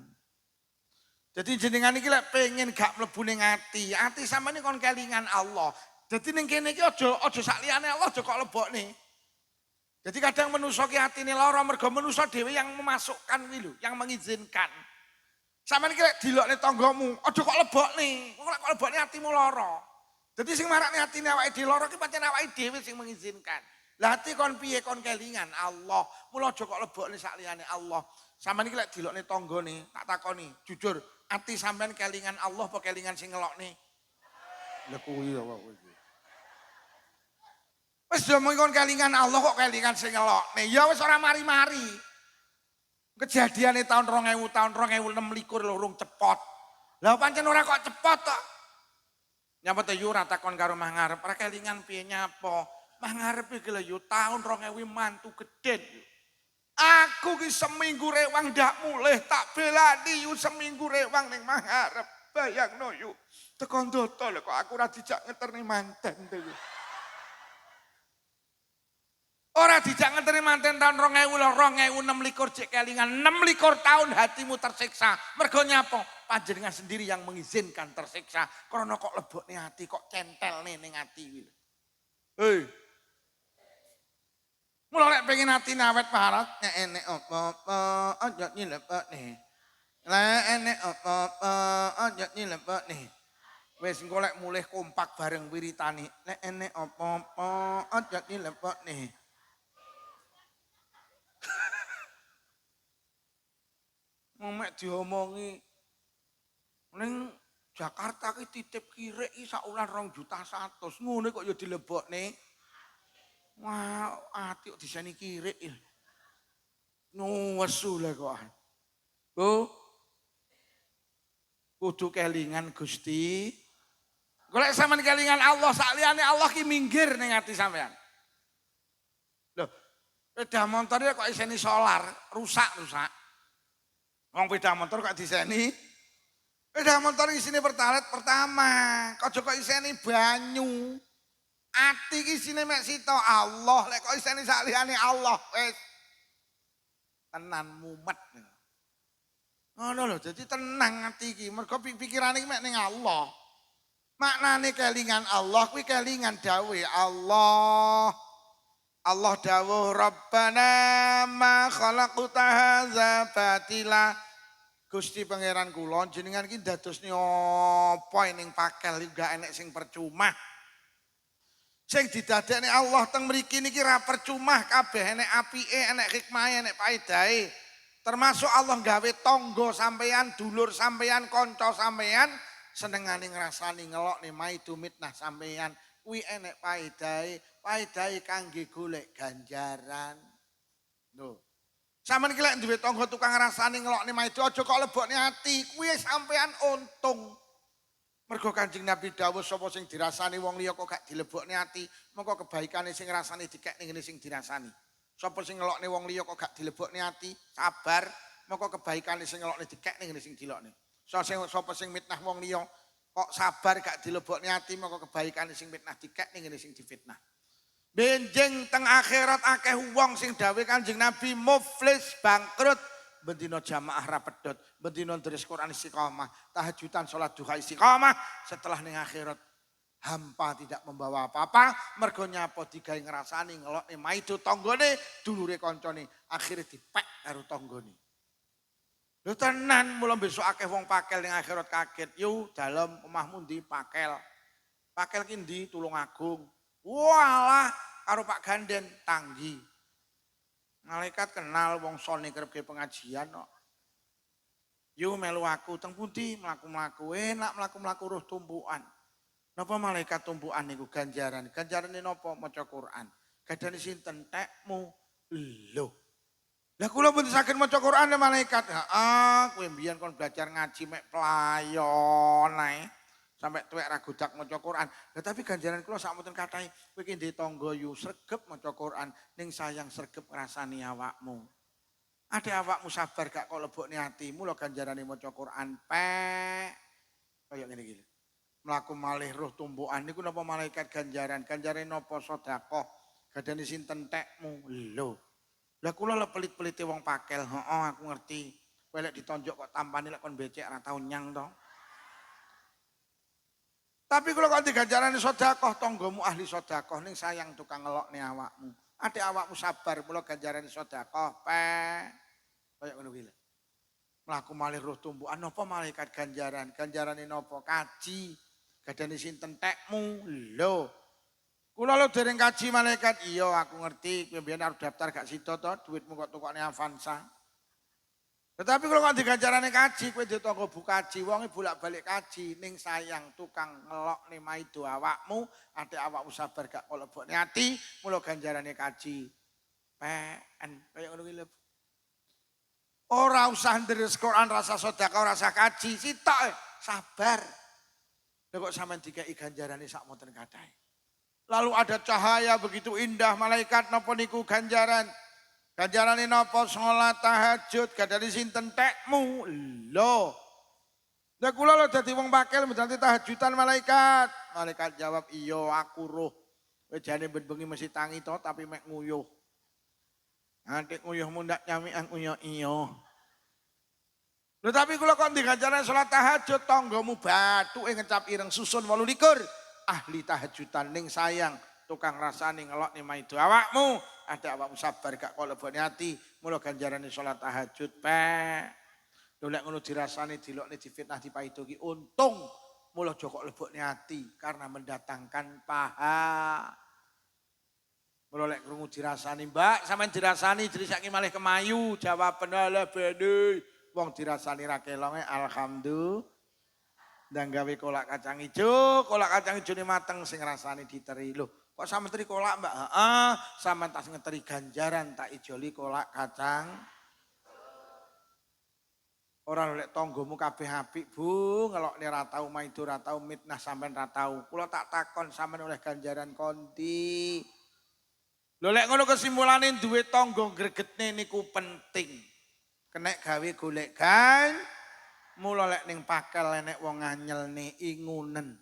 Jadi jenengan iki lek pengen gak mlebu ning ati sampeyan kon kelingan Allah. Jadi ning kene iki aja sak liyane Allah aja kok lebokne. Jadi kadang manusa ki atine lara mergo manusa dhewe yang memasukkan kuwi lho, yang mengizinkan. Sampeyan iki lek dilokne tanggamu, aja kok lebokne. Wong lek kok lebokne atimu lara. Jadi sing marakne atine awake dhewe lara ki pancen awake dhewe sing mengizinkan. Lah ati kon piye kon kelingan Allah. Mula aja kok lebokne sak liyane Allah. Sampeyan iki lek dilokne tanggane, tak takoni, jujur, ati sampeyan kelingan Allah apa kelingan sing ngelokne? Lah kuwi ya kok iki. Wis domong kon kelingan Allah kok kelingan sing ngelokne. Ya wis ora mari-mari. Kejadiane tahun 2000, tahun 2026 lho urung cepot. Lah pancen ora kok cepot kok. Nyapa yo ora takon karo Mah Ngarep, ora kelingan piye nyapa. Mah Ngarep iki lho yo tahun 2000 mantu gedhe. Aku ki seminggu rewang ndak mulih tak belani yo seminggu rewang ning Mah Ngarep. Bayangno yo. Tekan doto lho kok aku ora dijak ngeterne manten to. Ora dijak ngenteni manten tahun 2026 cek kelingan 26 tahun hatimu tersiksa. Mergo nyapa? Panjenengan sendiri yang mengizinkan tersiksa. Karena kok lebokne hati, kok centelne ning ati iki. Hei. Mula lek pengen atine awet parot, nek enek apa-apa aja nyilebokne. Lek enek apa-apa aja nyilebokne. Wis engko lek mulih kompak bareng wiritane. Lek enek apa-apa aja nyilebokne. mek diomongi ning Jakarta ki titip kirek iki sak wulan 2.100.000 ngono kok ya dilebokne. Wah, ati kok diseni kirek. Nuwesu lho kok. Bu, kudu kelingan Gusti. Golek sampean kelingan Allah, sakliyane Allah ki minggir ning ati sampean. Loh, sepeda motor kok iseni solar, rusak. Wong sepeda motor kok diseni. Sepeda motor isine pertalite pertama, kok iseni banyu. Ati ki isine mek sito Allah, lek kok iseni sakliyane Allah wis tenan mumet. Ngono lho, dadi tenang ati iki, mergo pikirane iki mek ning Allah. Maknane kelingan Allah kuwi kelingan dawuh Allah. Allah dawuh Rabbana ma khalaqta hadza batila. Gusti pangeran kula jenengan iki dadosne apa ning pakel iki gak enek sing percuma. Sing didadekne Allah teng mriki niki ra percuma kabeh enek apike, enek hikmahe, enek paedahe. Termasuk Allah gawe tangga sampeyan, dulur sampeyan, kanca sampeyan senengane ngrasani ngelokne maidu mitnah sampeyan kuwi enek paedahe kangge golek ganjaran. Lho. Sampeyan iki lek duwe tangga tukang ngrasani ngelokne maidu aja kok lebokne ati, kuwi sampeyan untung. Mergo Kanjeng Nabi dawuh sapa sing dirasani wong liya kok gak dilebokne ati, mengko kebaikane sing ngrasani dikek ning ngene sing dirasani. Sapa sing ngelokne wong liya kok gak dilebokne ati, sabar, mengko kebaikane sing ngelokne dikek ning ngene sing dilokne. Sapa sing mitnah wong liya kok sabar gak dilebokne ati, mengko kebaikane sing mitnah dikek ning ngene sing difitnah. Benjing teng akhirat akeh wong sing dawuh Kanjeng Nabi muflis bangkrut. Bendino jamaah rapedot, bendino deres Quran istiqamah, tahajudan sholat duha istiqamah, setelah ning akhirat hampa tidak membawa apa-apa, mergo nyapa digawe ngrasani ngelokne maido tanggane, dulure kancane, akhire dipek karo tanggane. Lho tenan mula besok akeh wong pakel ning akhirat kaget, yo dalem omahmu ndi pakel. Pakel ki ndi Tulungagung. Walah karo Pak Ganden Tanggi. Malaikat kenal wong sone kerep pengajian kok. Yo melu aku teng pundi mlaku-mlaku enak mlaku-mlaku roh tumpukan. Napa malaikat tumpukan niku ganjaran? Ganjarane napa maca Quran? Gadane sinten tekmu? Lho. Lah kula mboten saged maca Quran ya malaikat. Heeh, kowe mbiyen kon belajar ngaji mek playon ae. Sampai tuwek ra godak maca Quran. Lah tapi ganjaran kula sakmenten kathahe, kowe iki ndek tangga yu sregep maca Quran ning sayang sregep ngrasani awakmu. Ade awakmu sabar gak kok lebokne atimu lho ganjarane maca Quran pek. Kaya ngene iki. Mlaku malih roh tumpukan niku napa malaikat ganjaran? Ganjarane napa sedekah? Gadane sinten tekmu? Lho. Lah kula lek pelit-pelite wong pakel, heeh aku ngerti. Kowe lek ditonjok kok tampane lek kon becek ra tau nyang to. Tapi kalau kau diganjaran sedekah, tonggomu ahli sedekah ning sayang tukang ngelokne awakmu. Ade awakmu sabar mula ganjaran sedekah kaya ngono kuwi. Mlaku malih roh tumpukan napa malaikat ganjaran? Ganjarane napa? Kaji. Gadane sinten tekmu? Lho. Kula lho dereng kaji malaikat. Iya aku ngerti kowe mbiyen arep daftar gak sida to, duitmu kok tukokne Avanza. Tetapi kalau kau diganjarane kaji, kowe ditangga bu kaji, wonge bolak-balik kaji, ning sayang tukang ngelokne maido awakmu, ate awakmu sabar gak kok lebokne ati, mula ganjarane kaji. PN kaya ngono kuwi lho. Ora usah ndres Quran, rasa sedekah, ora usah kaji, sitok sabar. Lha kok sampean dikeki ganjarane sakmonten kathahe. Lalu ada cahaya begitu indah malaikat napa niku ganjaran. Ganjarane napa salat tahajud gadane sinten tekmu? Lho. Lah kula lho dadi wong pakel mesti tahajudan malaikat. Malaikat jawab, "Iya aku roh." Kowe jane bengi mesti tangi to tapi mek nguyuh. Nanti nguyuhmu ndak nyamikan nguyuh iya. Lho tapi kula kok diganjarane salat tahajud tanggamu bathuke ngecap ireng susun 28. Ahli tahajudan ning sayang tukang rasane ngelokne maido awakmu. Ada awakmu sabar gak kok lebone ati, mula ganjarane salat tahajud pek. Lho lek ngono dirasani dilokne difitnah dipaido ki untung, mula aja kok lebokne ati karena mendatangkan paha. Mula lek krungu dirasani, "Mbak, sampean dirasani dirisake malih kemayu." Jawaban ala bene, wong dirasani ra kelonge alhamdulillah. Ndang gawe kolak kacang ijo ne mateng sing rasane diteri. Lho, kok sampeyan teri kolak, Mbak? Heeh, sampeyan tas ngeteri ganjaran tak ijoli kolak kacang. Ora lek tanggamu kabeh apik, Bu, ngelokne ra tau maido ra tau mitnah sampeyan ra tau. Kula tak takon sampeyan oleh ganjaran kondi. Lho lek ngono kesimpulane duwe tangga gregetne niku penting. Kenek gawe golek mula lek ning pakel enek wong nganyelne ingunen.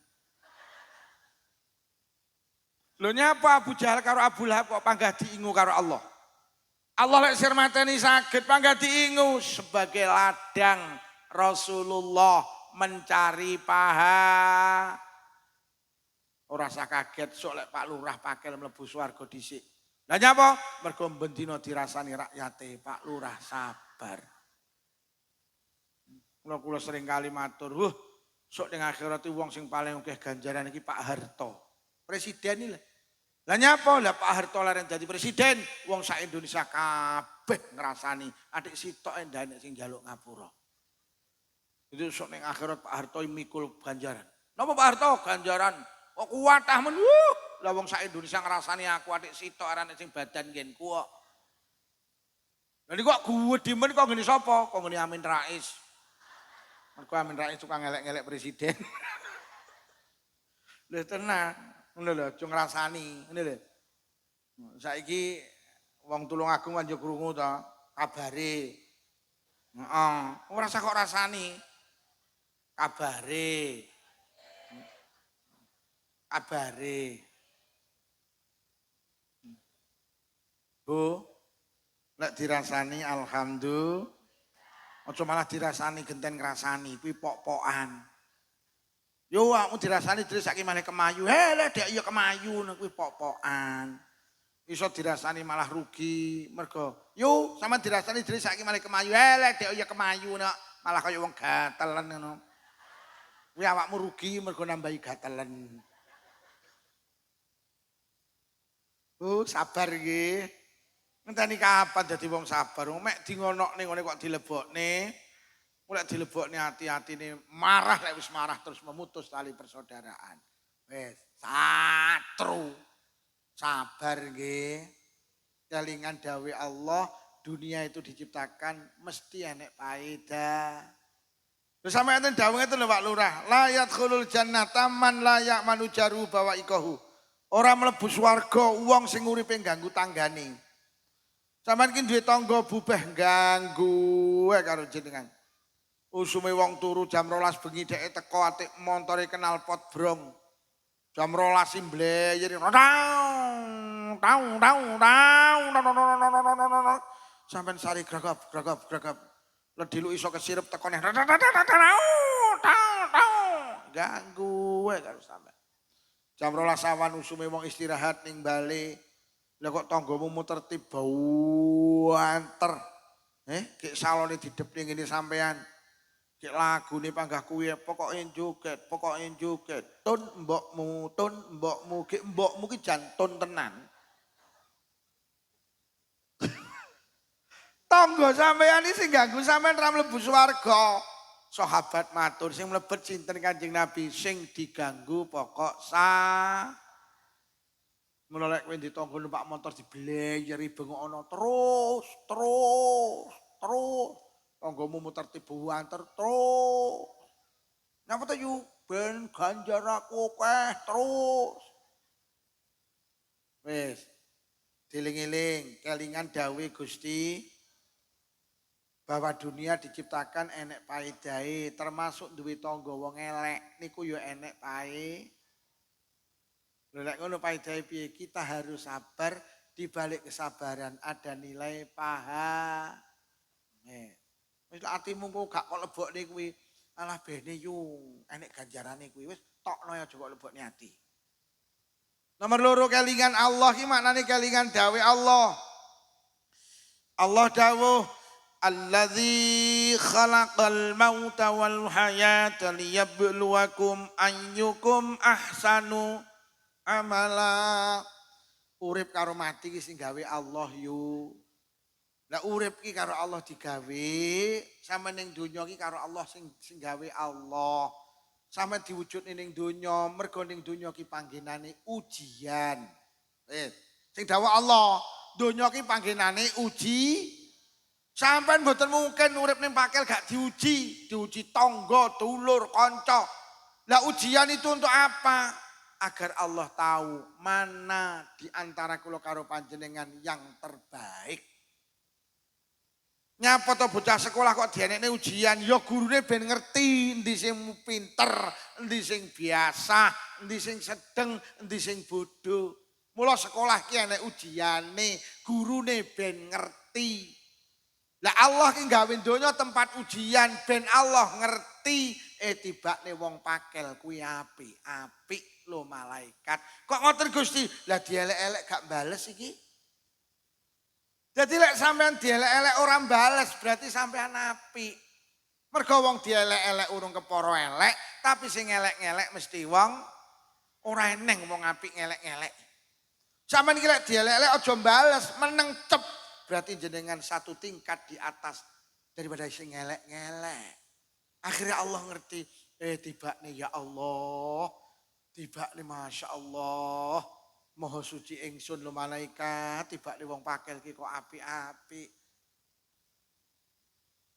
Lho nyapa Abu Jahal karo Abu Lahab kok panggah diingu karo Allah? Allah lek sir mateni saged panggah diingu sebagai ladang Rasulullah mencari paha. Ora usah kaget sok lek Pak Lurah pakel mlebu swarga dhisik. Lah nyapa? Mergo bendina dirasani rakyate Pak Lurah sabar. Kula sering kali matur, sok ning akhirat wong sing paling akeh ganjaran iki Pak Harto. Presiden iki. Lah nyapa? Lah Pak Harto laren dadi presiden, wong sak Indonesia kabeh ngrasani, adik sitok endane sing njaluk ngapura. Itu sok ning akhirat Pak Harto mikul ganjaran. Napa Pak Harto ganjaran? Kok kuwatah men. Lah wong sak Indonesia ngrasani aku adik sitok arane sing badan nggenku kok. Lah niku kok gedhe men kok ngene sapa? Kok ngene Amin Rais. Mergo Amin Rais suka ngelek-ngelek presiden. Lho tenang, ngono lho aja ngrasani, ngene lho. Saiki wong Tulungagung kan yo krungu to kabare. Heeh, ora usah kok rasani. Kabare. Bu, lek dirasani alhamdulillah. Aja malah dirasani genten ngrasani kuwi pok-pokan. Yo awakmu dirasani terus saiki malah kemayu. Lek dek ya kemayu kuwi pok-pokan. Iso dirasani malah rugi mergo yo sampean dirasani terus saiki malah kemayu. Lek dek ya kemayu nek malah kaya wong gatelen ngono. Kuwi awakmu rugi mergo nambahi gatelen. Bu, sabar nggih. Ngenteni kapan dadi wong sabar? Mek di ngonokne ngene kok dilebokne. Mulai dilebokne hati-atine marah lek wis marah terus memutus tali persaudaraan. Wis, satru. Sabar nggih. Kelingan dawe Allah, dunia itu diciptakan mesti enek faedah. Terus sampe enten dawuh ngeten lho Pak Lurah, la yadkhulul jannata man la ya'manu jaru bawa ikahu. Ora mlebu swarga wong sing uripe ganggu tanggane. Sampeyan ki duwe tangga bubeh ganggu karo jenengan. Usume wong turu jam 12 bengi dheke teko atik montore kenal pot brong. Jam 12 mbleyer. Sampeyan sari gragap. Ledilu iso kesirep tekone. Ganggu karo sampeyan. Jam 12 awan usume wong istirahat ning bale. Lah kok tanggamu muter bau anter. Gek salone didepne ngene sampean. Gek lagune panggah kuwi pokoke joget. Tun mbokmu, gek mbokmu ki jan tun tenan. Tangga sampean iki sing ganggu sampean ra mlebu swarga. Sahabat matur sing mlebet sinten Kanjeng Nabi sing diganggu pokok Mula lek kowe ditangga numpak motor dibleyeri bengokno terus. Tanggamu muter tibu anter terus. Nyapa to yu ben ganjar aku akeh terus. Wis. Diling-iling kelingan dawuh Gusti bahwa dunia diciptakan enek paedahe termasuk duwe tangga wong elek niku ya enek pae. Lek ngono paedahe piye? Kita harus sabar, di balik kesabaran ada nilai paha. Wis atimu kok gak kok lebokne kuwi, alah bene yu enek ganjarane kuwi wis tokno aja kok lebokne ati. Nomor 2 kelingan Allah ki maknane kelingan dawe Allah. Allah dawuh Allazi khalaqal mauta wal hayata liyabluwakum ayyukum ahsanu amala. Urip karo mati ki sing gawe Allah yu. Lah urip ki karo Allah digawe, sampe ning donya ki karo Allah sing gawe Allah. Sampe diwujudne ning donya, mergo ning donya ki panggenane ujian. Sing dawuh Allah, donya ki panggenane uji. Sampeyan mboten mungkin urip ning pakel gak diuji tangga, dulur, kanca. Lah ujian itu untuk apa? Agar Allah tahu mana di antara kula karo panjenengan yang terbaik. Nyapa to bocah sekolah kok dienekne ujian, ya gurune ben ngerti endi sing pinter, endi sing biasa, endi sing sedeng, endi sing bodho. Mula sekolah ki enek ujiane, gurune ben ngerti. Lah Allah ki gawe donya tempat ujian ben Allah ngerti tibakne wong pakel kuwi apik lho malaikat. Kok ngoten Gusti? Lah dielek-elek gak bales iki. Jadi lek sampean dielek-elek ora bales berarti sampean apik. Mergo wong dielek-elek urung kepara elek, tapi sing elek-elek mesti wong ora eneng wong apik ngelek-ngelek. Sampeyan iki lek dielek-elek aja bales, meneng cep. Berarti jenengan satu tingkat di atas daripada sing ngelek-ngelek. Akhirnya Allah ngerti, tibakne ya Allah, tibakne Masya Allah, Maha suci ingsun lho malaikat, tibakne wong pakel ki kok apik-apik.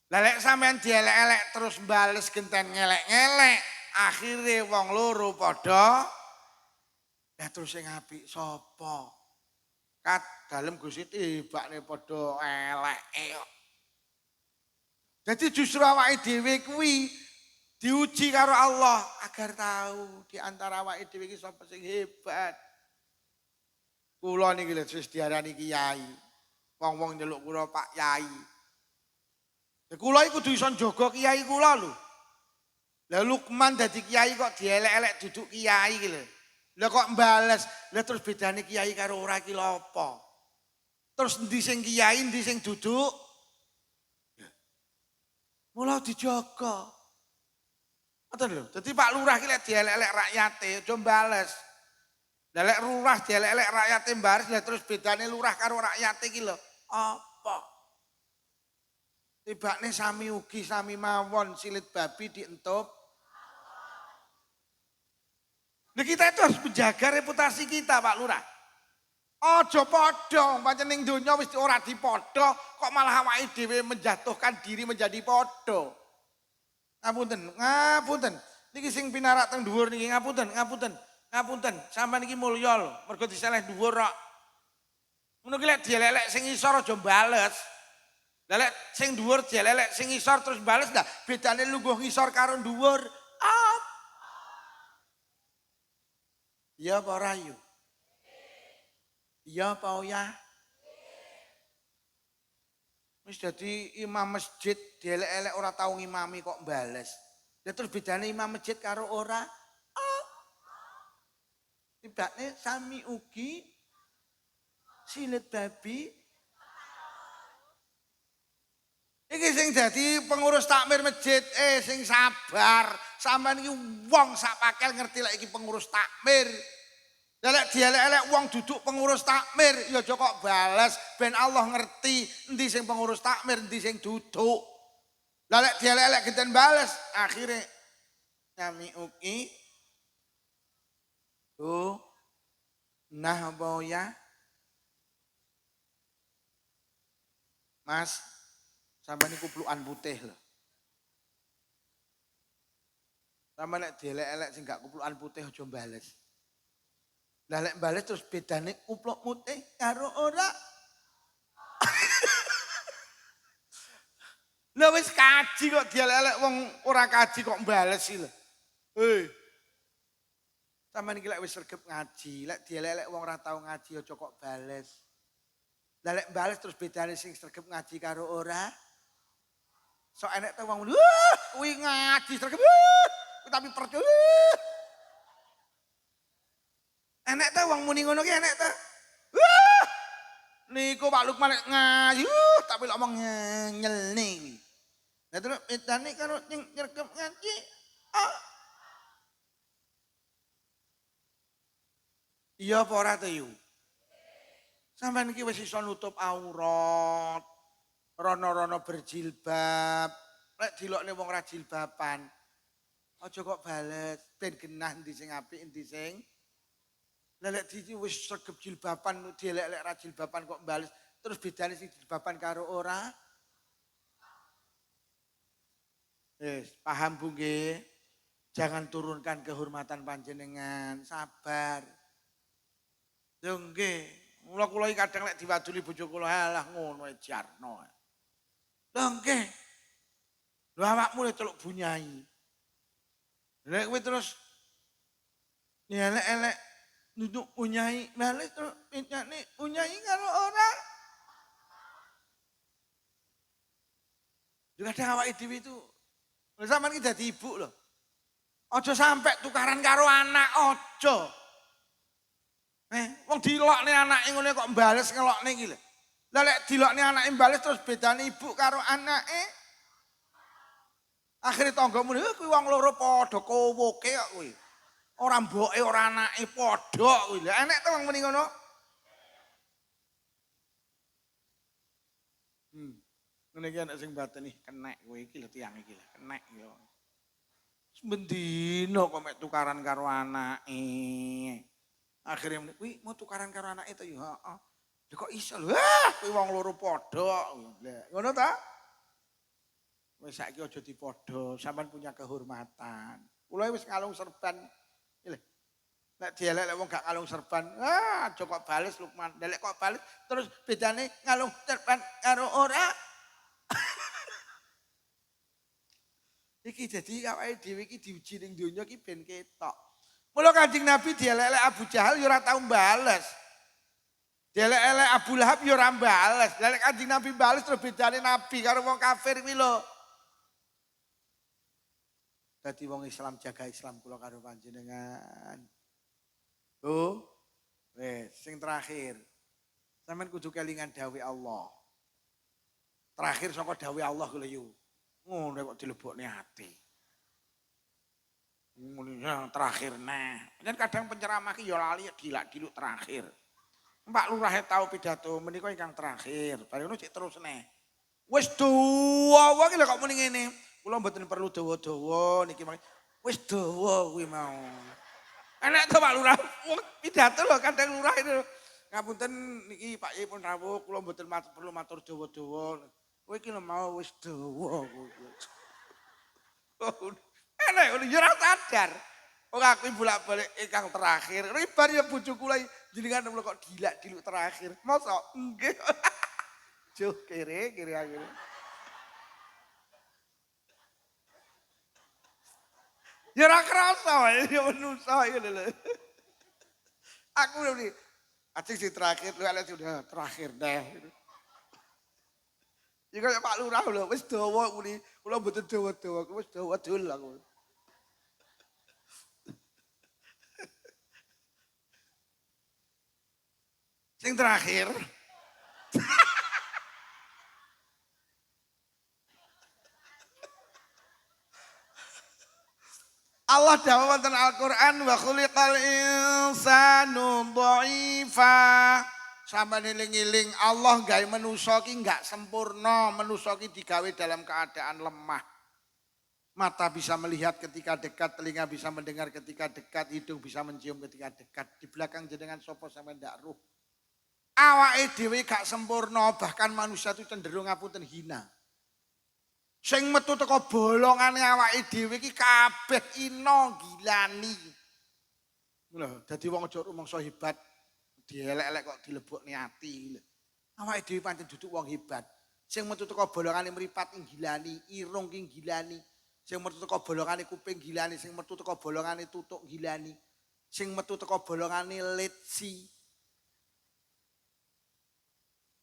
Lah lek sampean dielek-elek terus bales genten ngelek-ngelek, akhirnya wong loro padha lah terus sing apik sapa? Kat dalem Gusti tibakne padha eleke kok. Jadi justru awake dhewe kuwi diuji karo Allah agar tahu di antara awake dhewe iki sapa sing hebat. Kula niki lho wis diarani kiai. Wong-wong nyeluk kula Pak Yai. Ya kula iki kudu iso njaga kiai kula lho. Lah Lukman dadi kiai kok dielek-elek duduk kiai iki lho. Lah kok mbales, lah terus bedane kiai karo ora ki lho apa? Terus endi sing kiai, endi sing duduk? Mula dijaga. Ngoten lho. Dadi Pak Lurah ki lek dielek-elek rakyate aja mbales. Lah lek lurah dielek-elek rakyate mbares, lah terus bedane lurah karo rakyate ki lho apa? Tibakne sami ugi sami mawon silit babi dientup. Nah kita itu harus menjaga reputasi kita Pak Lurah. Ojo podo, pancen ning donya wis ora dipodo, kok malah awake dhewe menjatuhkan diri menjadi podo. Ngapunten, ngapunten. Niki sing pinarak teng dhuwur niki ngapunten, ngapunten. Ngapunten, sampean iki mulya lho, mergo diseleh dhuwur kok. Ngono ki lek dielek sing isor aja bales. Lah lek sing dhuwur dielek sing isor terus bales, lah bedane lungguh ngisor karo dhuwur. Iya apa ora yu? Iya apa ya? Wis dadi imam masjid dielek-elek ora tau ngimami kok bales. Lah terus bedane imam masjid karo ora? Tibakne sami ugi silit babi. Iki sing dadi pengurus takmir masjid, sing sabar. Sampeyan iki wong sak pakel ngerti lek iki pengurus takmir. Lah lek dielek-elek wong duduk pengurus takmir, ya aja kok bales ben Allah ngerti endi sing pengurus takmir, endi sing duduk. Lah lek dielek-elek genten bales, akhire kami uki nah apa ya? Mas, sampeyan niku kuplukan putih lho. Sampe lek dielek-elek sing gak kuplukan putih aja bales. Lah lek bales terus bedane kupluk putih karo ora. Lah wis kaji kok dielek-elek wong ora kaji kok bales iki lho. Sampeyan iki lek wis sregep ngaji, lek dielek-elek wong ora tau ngaji aja kok bales. Lah lek bales terus bedane sing sregep ngaji karo ora. Sok enek ta wong kuwi ngaji sregep tapi percaya. Enek ta wong muni ngono ki enek ta? Niku Pak Lukman ngaji tapi lek omong nyelne kuwi. Lah terus bedane karo sing sregep ngaji. Iya apa ora to yu? Sampeyan iki wis iso nutup aurat. rono-rono berjilbab. Lek dilokne wong ra jilbaban. Aja kok bales, ben genah endi sing apik endi sing. Lek wis sregep jilbaban dielek-elek ra jilbaban kok bales. Terus bedane sing jilbaban karo ora? Paham Bu nggih? Jangan turunkan kehormatan panjenengan, sabar. Yo nggih, kula iki kadang lek diwaduli bojo kula alah ngono ae jarno. Lho nggih. Lho awakmu lek celuk bunyai. Lek kowe terus elek-elek nunjuk bunyai, balik terus pincane bunyai karo ora. Juga kadang awake dhewe itu sampean iki dadi ibu lho. Aja sampai tukaran karo anak, aja. Wong dilokne anake ngene kok mbales ngelokne iki lho. Lah lek dilokne anake mbales terus bedane ibu karo anake. Akhire tanggamu kuwi wong loro padha kowoke kok kuwi. Ora mboke ora anake padha kuwi. Lah enek to wong muni ngono. Ngene iki ana sing bateni kenek kowe iki lho tiyang iki lho, kenek yo. Bendino kok mek tukaran karo anake. Akhirnya kuwi mau tukaran karo anake to yo, heeh. Lha kok iso lho? Kuwi wong loro padha. Lah ngono ta? Wis saiki aja dipadha, sampean punya kehormatan. Kula wis ngalung serban. Nek dielek wong gak ngalung serban, aja kok bales Lukman. Lek kok bales terus bedane ngalung serban karo ora. Iki jadi awake dhewe iki diuji ning donya iki ben ketok. Mula Kanjeng Nabi dielek-elek Abu Jahal ya ora tau bales. Dielek-elek Abu Lahab ya ora bales. Lah nek Kanjeng Nabi bales terus bedane Nabi karo wong kafir kuwi lho. Dadi wong Islam jaga Islam kula karo panjenengan. Oh, sing terakhir. Sampeyan kudu kelingan dawuh Allah. Terakhir saka dawuh Allah kuwi lho. Ngono kok dilebokne ati. Ngono yang terakhir nah. Dan kadang penceramah ki ya lali dilak-diluk terakhir. Pak Lurah tau pidato menika ingkang terakhir. Bareng ngono cek terus neh. Wis dawa ki lho kok muni ngene. Kula mboten perlu dawa-dawa niki wis dawa kuwi mau. Enak to Pak Lurah pidato lho kadang Lurah itu. Ngapunten niki Pak Yai pun rawuh kula mboten perlu matur dawa-dawa. Kowe iki lho mau wis dawa kowe. Enak ngono ya ora sadar. Wong aku bolak-balik ingkang terakhir. Ribar ya bojo kula jenengan kok dilak-diluk terakhir. Mosok nggih. Juh kere aku. Ya ora krasa wae ya menungso iki lho. Aku lho ajeng sing terakhir lho elek sudah terakhir deh. Ya kaya Pak Lurah lho wis dawa muni kula mboten dawa-dawa wis dawa dul aku. Sing terakhir Allah dawuh wonten Al-Qur'an wa khuliqal insanu dha'ifa. Sampai eling-eling Allah gawe manusa ki enggak sempurna, manusa ki digawe dalam keadaan lemah. Mata bisa melihat ketika dekat, telinga bisa mendengar ketika dekat, hidung bisa mencium ketika dekat. Di belakang jenengan sapa sampean ndak ruh. Awake dhewe gak sempurna, bahkan manusia itu cenderung ngapunten hina. Sing metu teko bolongane awake dhewe iki kabeh ino gilani. Lho, dadi wong aja rumangsa hebat. Dielek-elek kok dilebokne ati. Awake dhewe pancen duduk wong hebat. Sing metu teko bolongane mripat gilani, irung ki gilani. Sing metu teko bolongane kuping gilani, sing metu teko bolongane tutuk gilani. Sing metu teko bolongane letsi.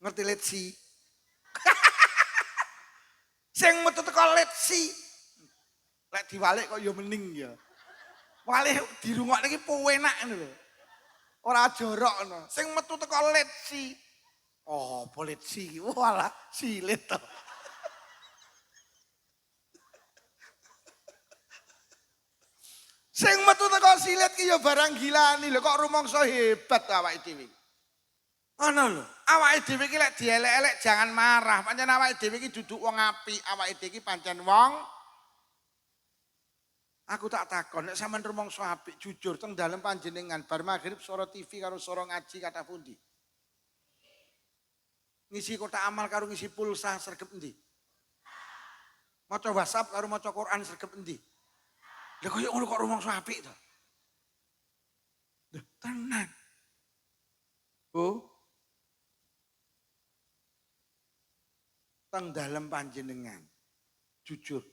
Ngerti letsi? Sing metu teko letsi. Lek diwalik kok ya mending ya. Walih dirungokne iki penak ngono lho. Ora jorok ngono. Sing metu teko letsi. Oh, polisi. Walah, silit to. Sing metu teko silit ki ya barang gilani lho kok rumangsa hebat awake dhewe. Ngono lho. awake dhewe iki lek dielek-elek jangan marah. Pancen awake dhewe iki duduk wong apik, awake dhewe iki pancen wong. Aku tak takon, nek sampean rumangsa apik jujur teng dalem panjenengan bar magrib swara TV karo swara ngaji kathah pundi? Ngisi kotak amal karo ngisi pulsa sregep endi? Maca WhatsApp karo maca Quran sregep endi? Lah kaya ngono kok rumangsa apik to. Lho, tenan. Oh. Teng dalem panjenengan. Jujur.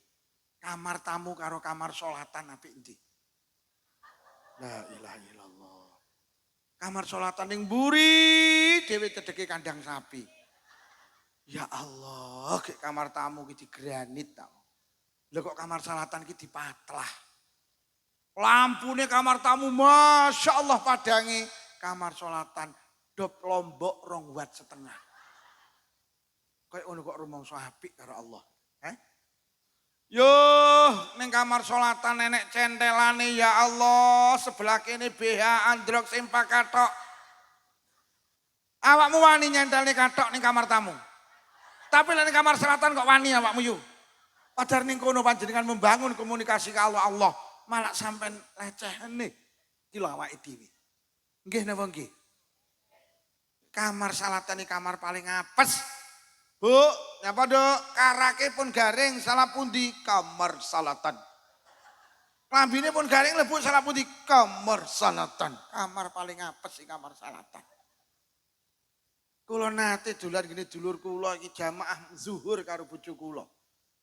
Kamar tamu karo kamar sholatan apik endi? La ilaha illallah. Kamar sholatan ning mburi dhewe cedheke kandang sapi. Ya Allah, ke kamar tamu ki digranit ta. Lha kok kamar sholatan ki dipatlah. Lampune kamar tamu Masya Allah padange. Kamar sholatan dop lombok 2,5 watt. Kayak ngono kok rumangsa apik karo Allah. Yo, ning kamar sholatan nenek centelane ya Allah, sebelah kene BH androk sempak katok. Awakmu wani nyentelne katok ning kamar tamu. Tapi ning kamar sholatan kok wani awakmu yo. Padahal ning kono panjenengan membangun komunikasi karo Allah, malah sampean lecehne iki lho awake dhewe. Nggih napa nggih? Kamar sholatan iki kamar paling apes. Bu, nyapa dok, karake pun garing, salah pundi kamar salatan. Lambine pun garing, lebu salah pundi kamar salatan. Kamar paling apes sih kamar salatan. Kulo nate dolan gini dulur kulo iki jamaah zuhur karo bojo kulo.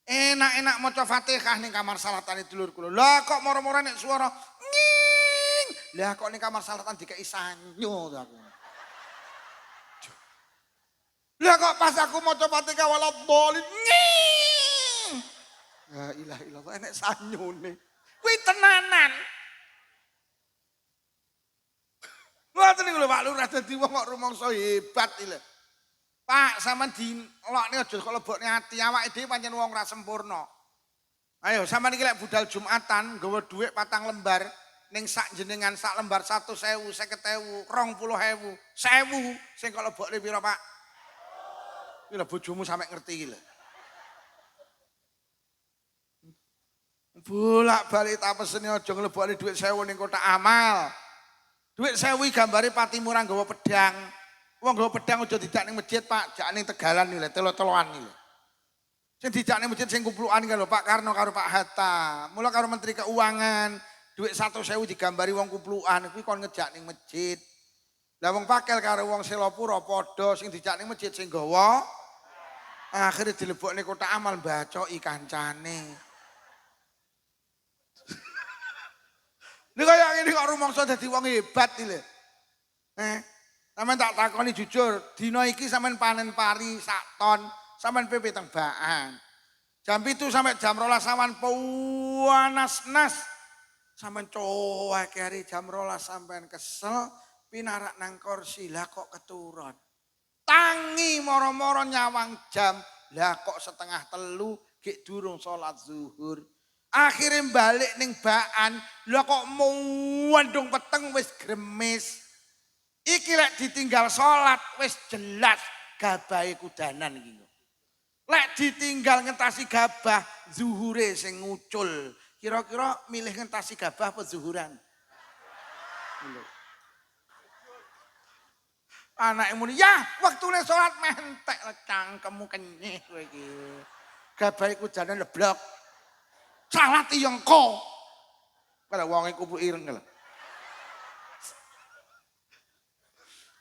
Enak-enak maca Fatihah ning kamar salatan dulur kulo. Lah kok moro-moro nek swara nging. Lah kok ning kamar salatan dikeki sanyo aku. Lah kok pas aku maca Fatihah waladhdallin nying. La ilaha illallah enek sanyone. Kuwi tenanan. Ngoten niku lho Pak Lurah dadi wong kok rumangsa hebat iki lho. Pak sampean dilokne aja kok lebokne ati awake dhewe pancen wong ra sempurna. Ayo sampean iki lek budal Jumatan nggawa dhuwit 4 lembar ning sak jenengan sak lembar 100.000, 50.000, 20.000, 1.000 sing kok lebokne pira Pak? Iki lho bojomu sampe ngerti iki lho. Bolak-balik tak pesene aja nglebokne dhuwit 1.000 ning kotak amal. Dhuwit 1.000 gambare Patimura nggawa pedang. Wong nggawa pedang aja dijak ning masjid, Pak, jak ning Tegalan iki lho, telo-teloan iki lho. Sing dijak ning masjid sing kumplukan iki lho Pak Karno karo Pak Hatta. Mula karo Menteri Keuangan, dhuwit 100.000 digambari wong kumplukan kuwi kon ngejak ning masjid. Lah wong Pakel karo wong Selopura padha sing dijak ning masjid sing nggawa akhirnya dilebokne kotak amal bacoki kancane. Ini kaya ngene kok rumangsa dadi wong hebat iki lho. Sampeyan tak takoni jujur, dina iki sampeyan panen pari sak ton, sampeyan PP teng Baan. Jam 7 sampai jam 12 sampeyan panas-nas. Sampeyan cuek hari jam 12 sampeyan kesel pinarak nang kursi lah kok keturun. Tangi moro-moro nyawang jam, lah kok 2:30 gek durung sholat zuhur. Akhirnya balik ning Baan, lah kok muandung peteng wis gremes. Iki lek ditinggal sholat wis jelas gabahe kudanan iki. Lek ditinggal ngentasi gabah zuhure sing ngucul. Kira-kira milih ngentasi gabah apa zuhuran? Anake muni, "Ya, waktune salat mentek cangkemmu kenyih kowe iki." Gabahe kudanan leblok. Salat yo engko. Kada wonge kupu ireng lho.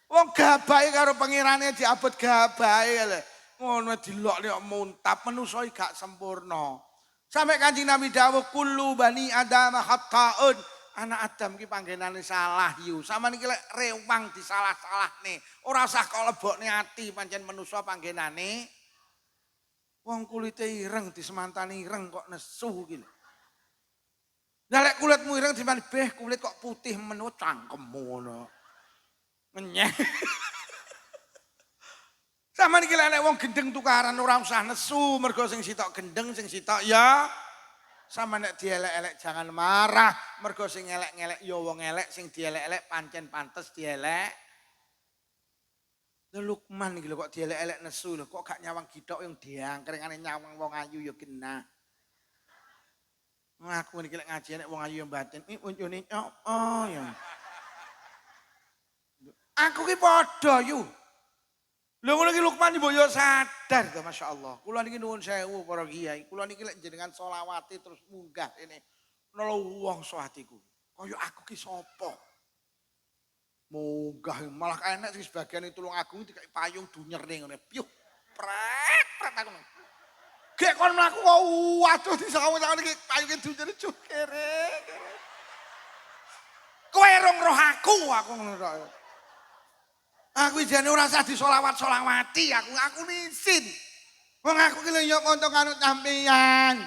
Wong gabahe karo pengirane diabot gabahe lho. Ngono dilokne kok muntap manusa iki gak sempurna. Sampai Kanjeng Nabi dawuh kullu bani adam khata'un. Anak Adam ki panggenane salah yu. Sama niki lek rewang disalah-salahne. Ora usah kok lebokne ati pancen manusa panggenane. Wong kulite ireng disemantani ireng kok nesu iki lho. Lah lek kulitmu ireng diman beh kulit kok putih menut cangkemmu ngono. Menyeh. Sama niki lek wong gendeng tukaran ora usah nesu mergo sing sitok gendeng sing sitok ya sama nek dielek-elek jangan marah mergo sing elek-elek ya wong elek sing dielek-elek pancen pantes dielek. Lukman iki lho kok dielek-elek nesu lho, kok gak nyawang githok yang diangkrengane nyawang wong ayu ya kena. Aku niki lek ngaji nek wong ayu yang batin, uncune oh ya. Aku ki padha yu. Lho ngono iki Lukman mbok yo sadar to masyaallah. Kula niki nuwun sewu para kiai. Kula niki lek jenengan selawati terus munggah rene nelowongso atiku. Kaya aku ki sapa? Munggah malah enek sing sebagian tulung agung dikai payung dunyerne ngene. Piuh. Pret aku. Gek kon mlaku kok waduh disawu-sawu iki payunge dunyerne cukere. Kowe rong roh aku ngono tok. Aku jane ora usah disolawat-solawati, aku nisin. Wong aku ki lho yo kanca karo sampeyan.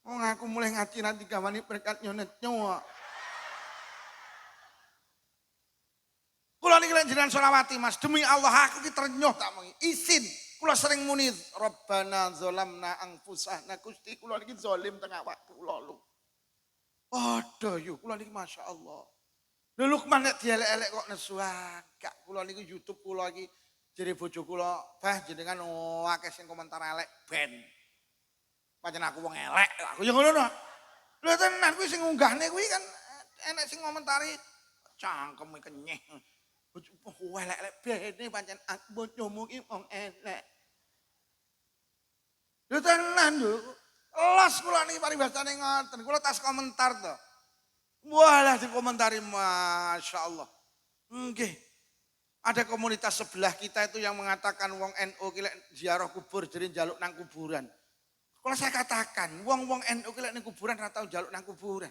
Wong aku mulai ngaji nanti gawani berkat nyonet-nyo. Kula niki lek jenengan solawati Mas, demi Allah aku ki ternyuh tak mengi. Isin. Kula sering muni Rabbana zalamna anfusana Gusti kula niki zalim teng awak kula lho. Padha yo kula niki masyaallah. Lho Lukman nek dielek-elek kok nesu gak kula niku YouTube kula iki jere bojo kula, "Bah jenengan akeh sing komentar elek ben." Pancen aku wong elek, aku ya ngono to. Lho tenan kuwi sing ngunggahne kuwi kan enek sing ngomentari cangkeme kenyeh. Bojo elek-elek bene pancen bojomu ki wong elek. Lho tenan lho. Los kula niki paribasane ngoten, kula tas komentar to. Walah dikomentari Masya Allah. Nggih. Ada komunitas sebelah kita itu yang mengatakan wong NU ki lek ziarah kubur jadi njaluk nang kuburan. Kalau saya katakan wong-wong NU ki lek nang kuburan ora tau njaluk nang kuburan.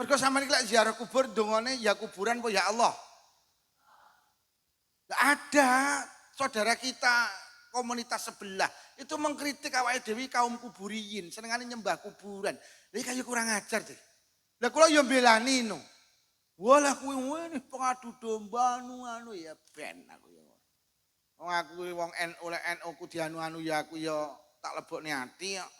Mergo sampeyan ki lek ziarah kubur dongane ya kuburan po ya Allah. Gak ada saudara kita komunitas sebelah itu mengkritik awake dhewe kaum kuburiyin, senengane nyembah kuburan. Lha kaya kurang ajar deh. Lah kula yo belani no. Walah kuwi ngene pengadu domba anu ya ben aku ya. Wong aku wong NU lek NU ku dianu-anu ya aku ya tak lebokne ati kok.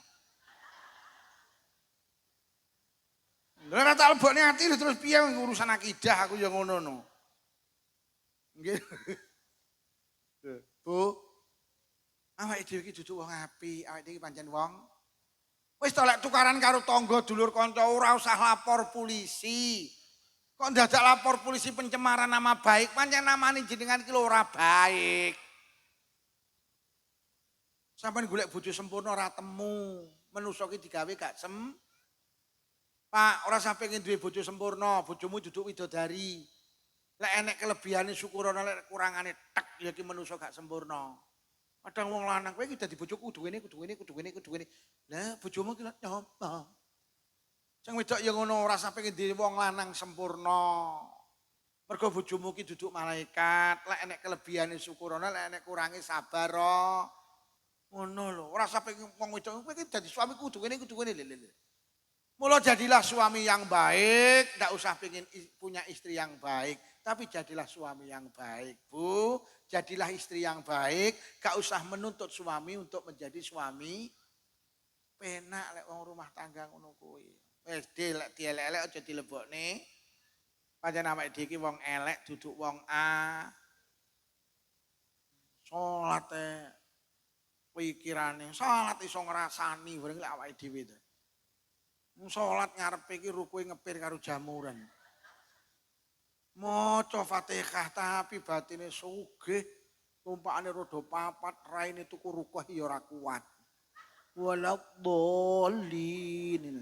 Lha ora tak lebokne ati terus piye urusan akidah aku ya ngono no. Nggih. Bu. Awake dhewe iki dudu wong apik, awake dhewe pancen wong wis to lek tukaran karo tangga dulur kanca ora usah lapor polisi. Kok dadak lapor polisi pencemaran nama baik, pancen namane jenengan ki ora baik. Sampeyan golek bojo sempurna ora temu. Menungso ki digawe gak Pak, ora sampe duwe bojo sempurna, bojomu duduk widodari. Lek enek kelebihane syukurana, lek kurangane tek ya ki menungso gak sempurna. Kadang wong lanang kowe iki dadi bojoku kudu ngene. Lah bojomu ki nyapa? Sing wedok ya ngono ora sampe ngendi wong lanang sempurna. Mergo bojomu ki duduk malaikat, lek enek kelebihane syukurana, lek enek kurange sabar. Ngono lho, ora sampe wong wedok kowe iki dadi suami kudu ngene. Mula jadilah suami yang baik, ndak usah pengen punya istri yang baik, tapi jadilah suami yang baik, Bu. Jadilah istri yang baik, gak usah menuntut suami untuk menjadi suami penak lek wong rumah tangga ngono kuwi. Wis dielek-elek aja dilebokne. Pancen awake dhewe iki wong elek duduk wong A. Salate pikirane, salat iso ngrasani bareng lek awake dhewe to. Salat ngarepe iki rukuhe ngepir karo jamuran. Maca Fatihah tapi batine sugih, tumpakane rodo papat, raine tuku rukuh ya ora kuat. Waladhdallin.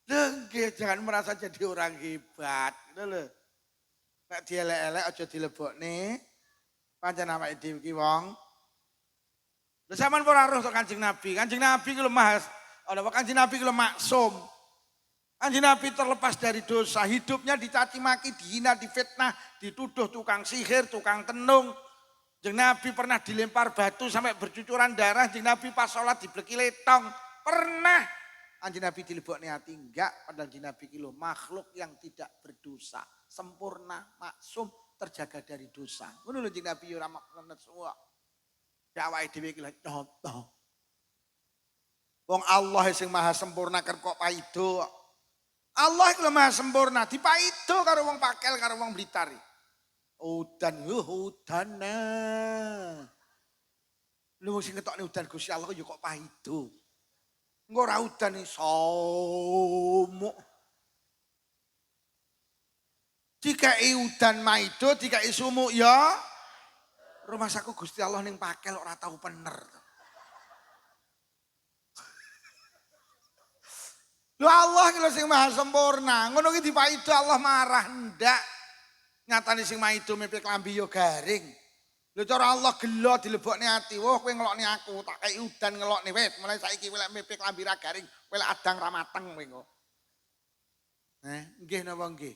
Nggih, jangan merasa jadi orang hebat, gitu lho. Nek dielek-elek aja dilebokne. Pancen awake dhewe iki wong. Lha sampean ora roh to Kanjeng Nabi. Kanjeng Nabi ki lho Mas, ana Kanjeng Nabi ki lho maksum. Kanjeng Nabi terlepas dari dosa, hidupnya dicaci maki, dihina, difitnah, dituduh tukang sihir, tukang tenung. Kanjeng Nabi pernah dilempar batu sampai bercucuran darah, Kanjeng Nabi pas sholat dibleki letong. Pernah. Kanjeng Nabi dilebokne ati enggak, padahal Kanjeng Nabi ki lho makhluk yang tidak berdosa, sempurna, maksum, terjaga dari dosa. Ngono lho Kanjeng Nabi ora maknet semua. Ya awake dhewe iki lho contoh. Wong Allah sing maha sempurna kok paido. Allah iku lho Maha sempurna, dipaido karo wong Pakel karo wong Blitar. Udan udan. Lho sing ketokne udan Gusti Allah yo kok paido. Engko ora udan iki somuk. Dikai udan maido, dikai sumuk ya. Rumah saku Gusti Allah ning Pakel ora tau pener. Lho Allah iki lho sing maha sempurna. Ngono ki dipaido Allah marah ndak. Nyatane sing maido mimpi klambi yo garing. Lho cara Allah gelo dilebokne ati. Wah kowe ngelokne aku, tak kei udan ngelokne wis. Mulai saiki kowe lek mimpi klambi ra garing, kowe lek adang ra mateng kowe engko. Nggih napa nggih?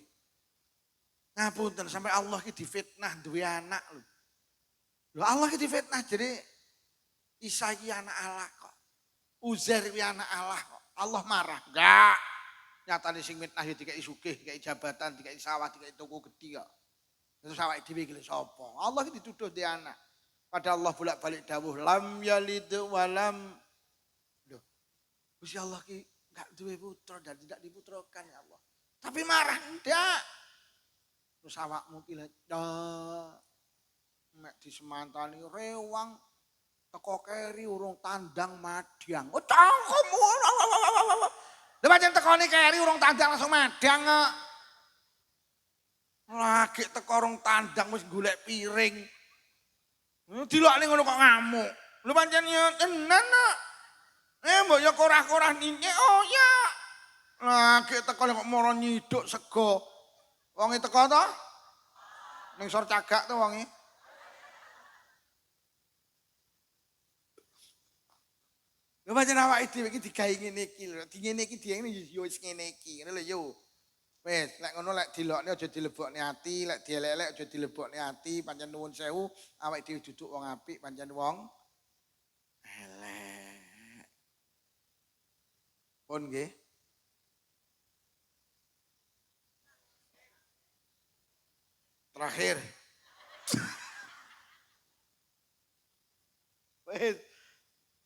Ngapunten sampai Allah ki difitnah duwe anak lho. Lho Allah ki difitnah jadi Isa ki anak Allah kok. Uzair ki anak Allah kok. Allah marah. Enggak. Nyatane sing mitnah ya dikai sugih, dikai jabatan, dikai sawah, dikai toko gede kok. Terus awake dhewe iki lho sapa? Allah ki dituduh di anak. Padahal Allah bolak-balik dawuh lam yalid walam. Lho. Gusti Allah ki enggak duwe putra dan tidak diputrakan ya Allah. Tapi marah ndak. Terus awakmu ki lek mek disemantani rewang teko keri urung tandang madang. Oh cangkemmu. Lha pancen tekone keri urung tandang langsung madang kok. Lagi teko urung tandang wis golek piring. Dilokne ngono kok ngamuk. Lho pancen yo tenan kok. Mbok yo korah-korah ninyek oh ya. Lagi teko kok moro nyiduk sego. Wonge teko to? Ning sor cagak to wonge. Lha pancen awake dhewe iki digawe ngene iki lho. Di ngene iki diengene yo wis ngene iki. Ngene lho yo. Wis, lek ngono lek dilokne aja dilebokne ati, lek dielek-elek aja dilebokne ati, pancen nuwun sewu, awake dhewe duduk wong apik, pancen wong elek. Pun nggih. Terakhir. Wis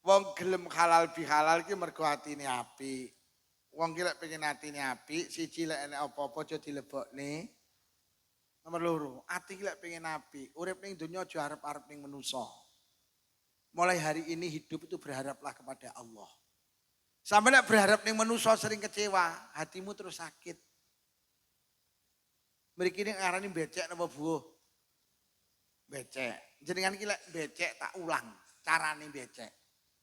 wong gelem halal bihalal ki mergo atine apik. Wong ki lek pengen atine apik, siji lek enek apa-apa aja dilebokne. Nomor loro, ati ki lek pengen apik, urip ning donya aja arep-arep ning manusa. Mulai hari ini hidup itu berharaplah kepada Allah. Sampai nek berharap ning manusa sering kecewa, hatimu terus sakit. Mriki ning ngarani becek napa buah? Becek. Jenengan ki lek becek tak ulang carane becek.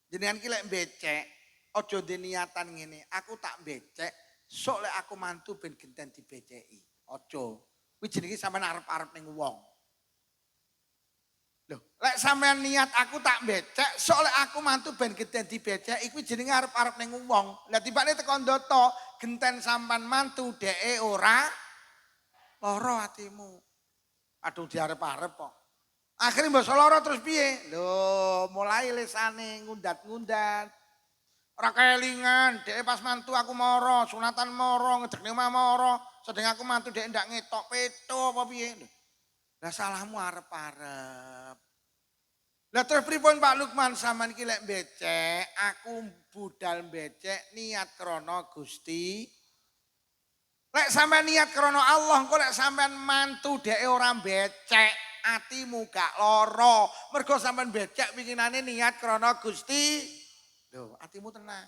Jenengan ki lek becek aja niatan ngene, aku tak becek sok lek aku mantu ben genten dibeceki. Aja. Kuwi jenenge sampean arep-arep ning wong. Loh, lek sampean niat aku tak becek sok lek aku mantu ben genten dibeceki kuwi jenenge arep-arep ning wong. Lah tibane teko ndoto genten sampean mantu dheke ora lara atimu. Aduh diarep-arep kok. Akhirnya mbok lara terus piye? Lho, mulai lesane ngundat-ngundat. Ora kelingan, dhek pas mantu aku moro, sunatan moro, ngedekne omah moro, sedeng aku mantu dhek ndak ngetok peto apa piye. Lah salahmu arep-arep. Lah terus pripun Pak Lukman sampean iki lek becek, aku budal becek niat krana Gusti. Lek sampean niat krana Allah, engko lek sampean mantu dhek ora becek, atimu gak lara. Mergo sampean becek winginane niat krana Gusti. Lho, atimu tenang.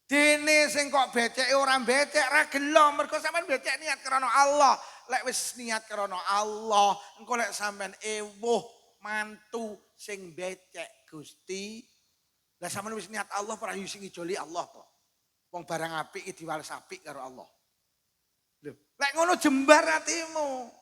Dene sing kok beceke ora becek ra gelo mergo sampean becek niat krana Allah. Lek wis niat krana Allah, engko lek sampean ewuh mantu sing becek Gusti. Lah sampean wis niat Allah ora sing ijoli Allah to. Wong barang apik iki diwales apik karo Allah. Lho, lek ngono jembar atimu.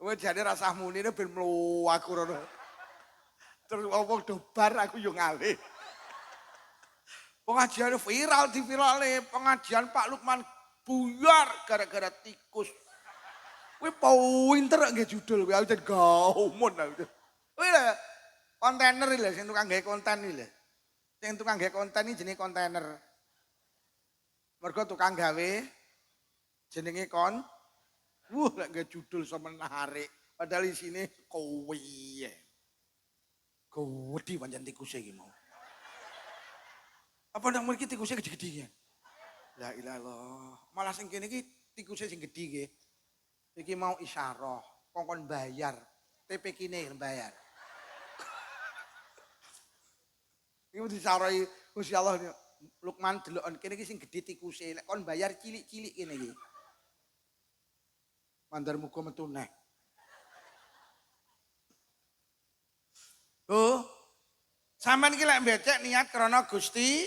Kowe jane rasah munine ben mlu aku rono. Terus wong dobar aku yo ngalih. Pengajian viral di virale, pengajian Pak Lukman buyar gara-gara tikus. Kowe pinter nggih judul kowe aja gaumon aku. Kowe lho kontainer lho sing tukang gawe konten iki lho. Sing tukang gawe konten iki jenenge kontainer. Mergo tukang gawe jenenge kon. Lek gawe judul so menarik. Padahal isine kowe. Gede pancen tikuse iki mau. Apa nang mriki tikuse gede-gede ya? La ilaha illallah. Malah sing kene iki tikuse sing gedhi nggih. Iki mau isyarah, kongkon bayar. TP kine bayar. Iki disarai Gusti Allah Lukman delokon kene iki sing gedhe tikuse, lek kon bayar cilik-cilik kene iki. Mandar muga metu neh. Oh, sampean iki lek becek niat krana Gusti,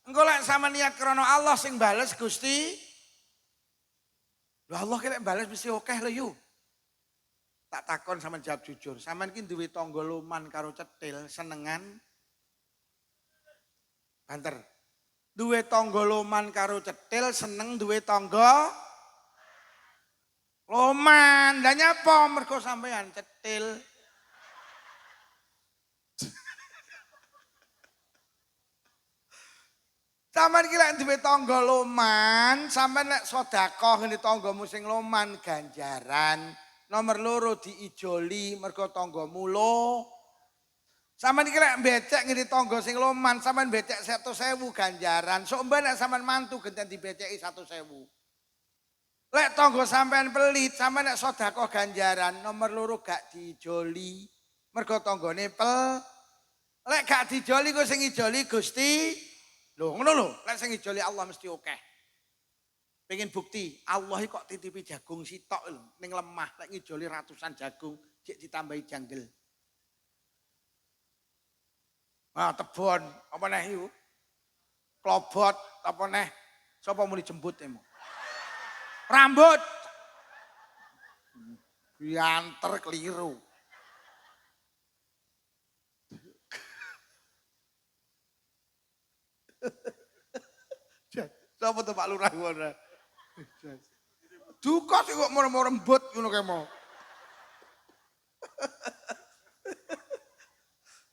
engko lek sampean niat krana Allah sing bales Gusti. Lho Allah ki lek bales mesti akeh lho yu. Tak takon sampean jawab jujur, sampean ki duwe tangga loman karo cetil senengan banter. Duwe tangga loman karo cetil seneng duwe tangga loman. Lah nyapa mergo sampean cetil. Sampeyan iki lek duwe tangga loman, sampeyan lek sedekah ngene tanggamu sing loman ganjaran. Nomor loro diijoli mergo tanggamu lo. Sampeyan iki lek becek ngene tangga sing loman, sampeyan becek 100.000 ganjaran. Sok mbah nek sampeyan mantu genten dibeceki 100.000. Lek tangga sampeyan pelit, sampeyan nek sedekah ganjaran, nomor loro gak diijoli mergo tanggane lek gak diijoli kok sing ijoli Gusti. Loh ngono lho, lek sing ijoli Allah mesti akeh. Pengen bukti, Allah kok titipi jagung sitok lho ning lemah, lek ngijoli ratusan jagung, jek ditambahi janggel. Ah tebon, apa neh iku? Klobot apa neh? Sapa muni jembut emo? Rambut. Bianter keliru. Sapa tuh Pak Lurah ngono? Duka sih kok mau rembut ngono kae mau.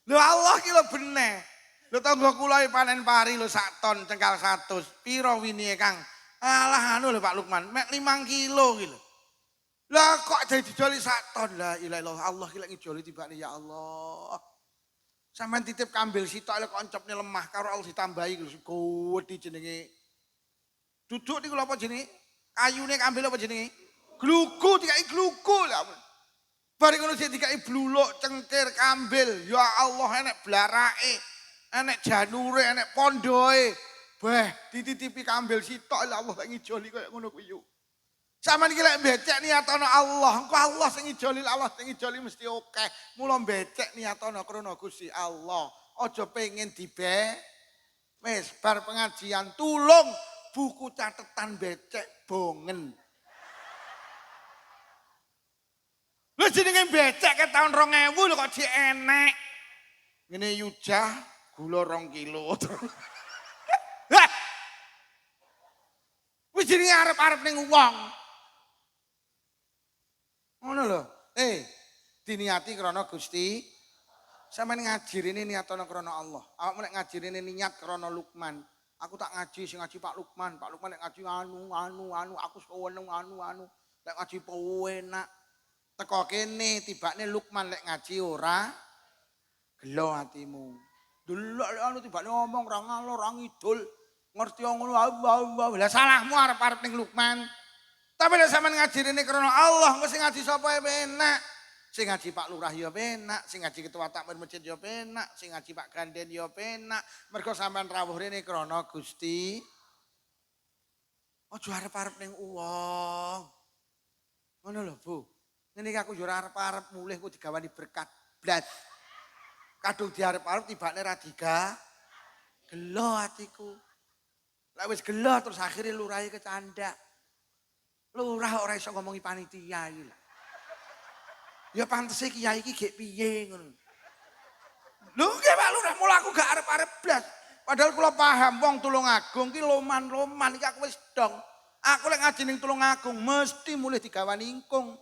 Lho Allah ki lho beneh. Lho tangga kula panen pari lho sak ton cengkal 100. Piro winine Kang? Alah anu lho Pak Lukman, mek 5 kilo ki lho. Lah kok jadi dijoli sak ton. La ilaha illallah Allah ki lek ngijoli tibane ya Allah. Sampeyan titip kambil sitok lek koncepne lemah karo Allah ditambahi lho gede jenenge. Duduk niku lho apa jenenge? Kayune kambil apa jenenge? Glugu dikai glugu lho. Bareng ngono sik dikai bluluk cengkir kambil. Ya Allah enek blarake, enek janure, enek pondoe. Beh, dititipi kambil sitok lho Allah lek ngijoli koyo ngono kuwi yo. Sampeyan iki lek becek niatana Allah, engko Allah sing ngijoli, Allah sing ngijoli mesti akeh. Mula becek niatana krana Gusti Allah. Aja pengen wis bar pengajian tulung buku catatan becek bongen. Lho jenenge becek ke tahun 2000 lho kok di enek. Ngene yujah gula 2 kilo. Hah. Wis jenenge arep-arep ning wong. Ngono lho. Diniati krana Gusti. Sampeyan ngaji rene niatana krana Allah. Awakmu nek ngaji rene niat krana Lukman. Aku tak ngaji sing ngaji Pak Lukman. Pak Lukman nek ngaji anu aku seneng anu. Lek ngaji enak. Teko kene tibane Lukman lek ngaji ora gelo atimu. Delok lek anu tibane ngomong ra ngalor ra ngidul. Ngerti ngono lah salahmu arep-arep ning Lukman. Tapi lek sampean ngaji rene krana Allah, engko sing ngaji sapa enak. Sing ngaji Pak Lurah ya penak, sing ngaji ketua takmir masjid ya penak, sing ngaji Pak Ganden ya penak. Mergo sampean rawuh rene krana Gusti. Aja arep-arep ning wong. Ngono lho, Bu. Ngene iki aku yo ora arep-arep mulih ku digawani berkat blas. Kadung diarep-arep tibane ra gelo atiku. Lah wis gelo terus akhire lurahe kecandak. Lurah ora iso ngomongi panitia iki lho. Ya pantese kiai iki gek piye ngono. Lho nggih Pak Lurah, mula aku gak arep-arep blas. Padahal kula paham wong Tulungagung ki loman-loman iki aku wis dong. Aku lek ngaji ning Tulungagung mesti mulih digawani ingkung.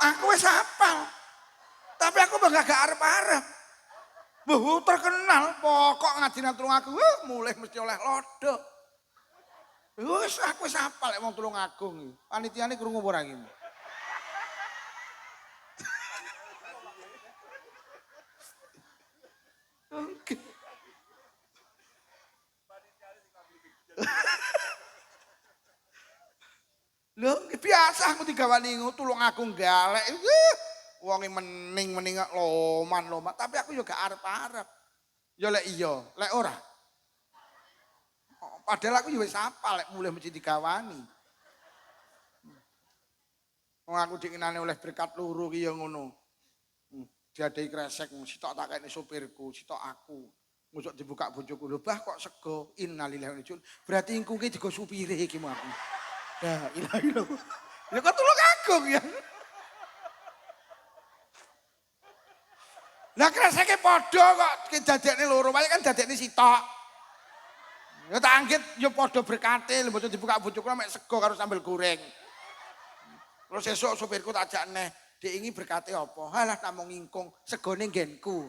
Aku wis hafal. Tapi aku gak arep-arep. Buh terkenal pokok ngaji nang Tulungagung mulih mesti oleh lodo. Wis aku wis hafal lek wong Tulungagung iki. Panitiane krungu ora iki. Oke. Lho, biasa aku digawani tulung aku galek. Wonge mening loman. Tapi aku yo gak arep-arep. Yo lek iya, lek ora. Padahal aku yo wis apal lek mulih mesti digawani. Wong aku dikenane oleh berkat loro ki ya ngono. Diadai kresek sitok tak kene sopirku, sitok aku. Mosok dibuka bojoku lho, bah kok sego. Innalillahi wa inna ilaihi. Berarti engko ki digo supire iki aku. La ilaha illallah. Ya kok tulung aku ya. Lah kreseke padha kok dadekne loro, wae kan dadekne sitok. Ya tak anggit ya padha berkate, lho mosok dibuka bojoku mek sego karo sambel goreng. Terus esuk sopirku tak ajak neh, "Dek ini berkate apa?" "Halah namung ngingkung, segone nggenku."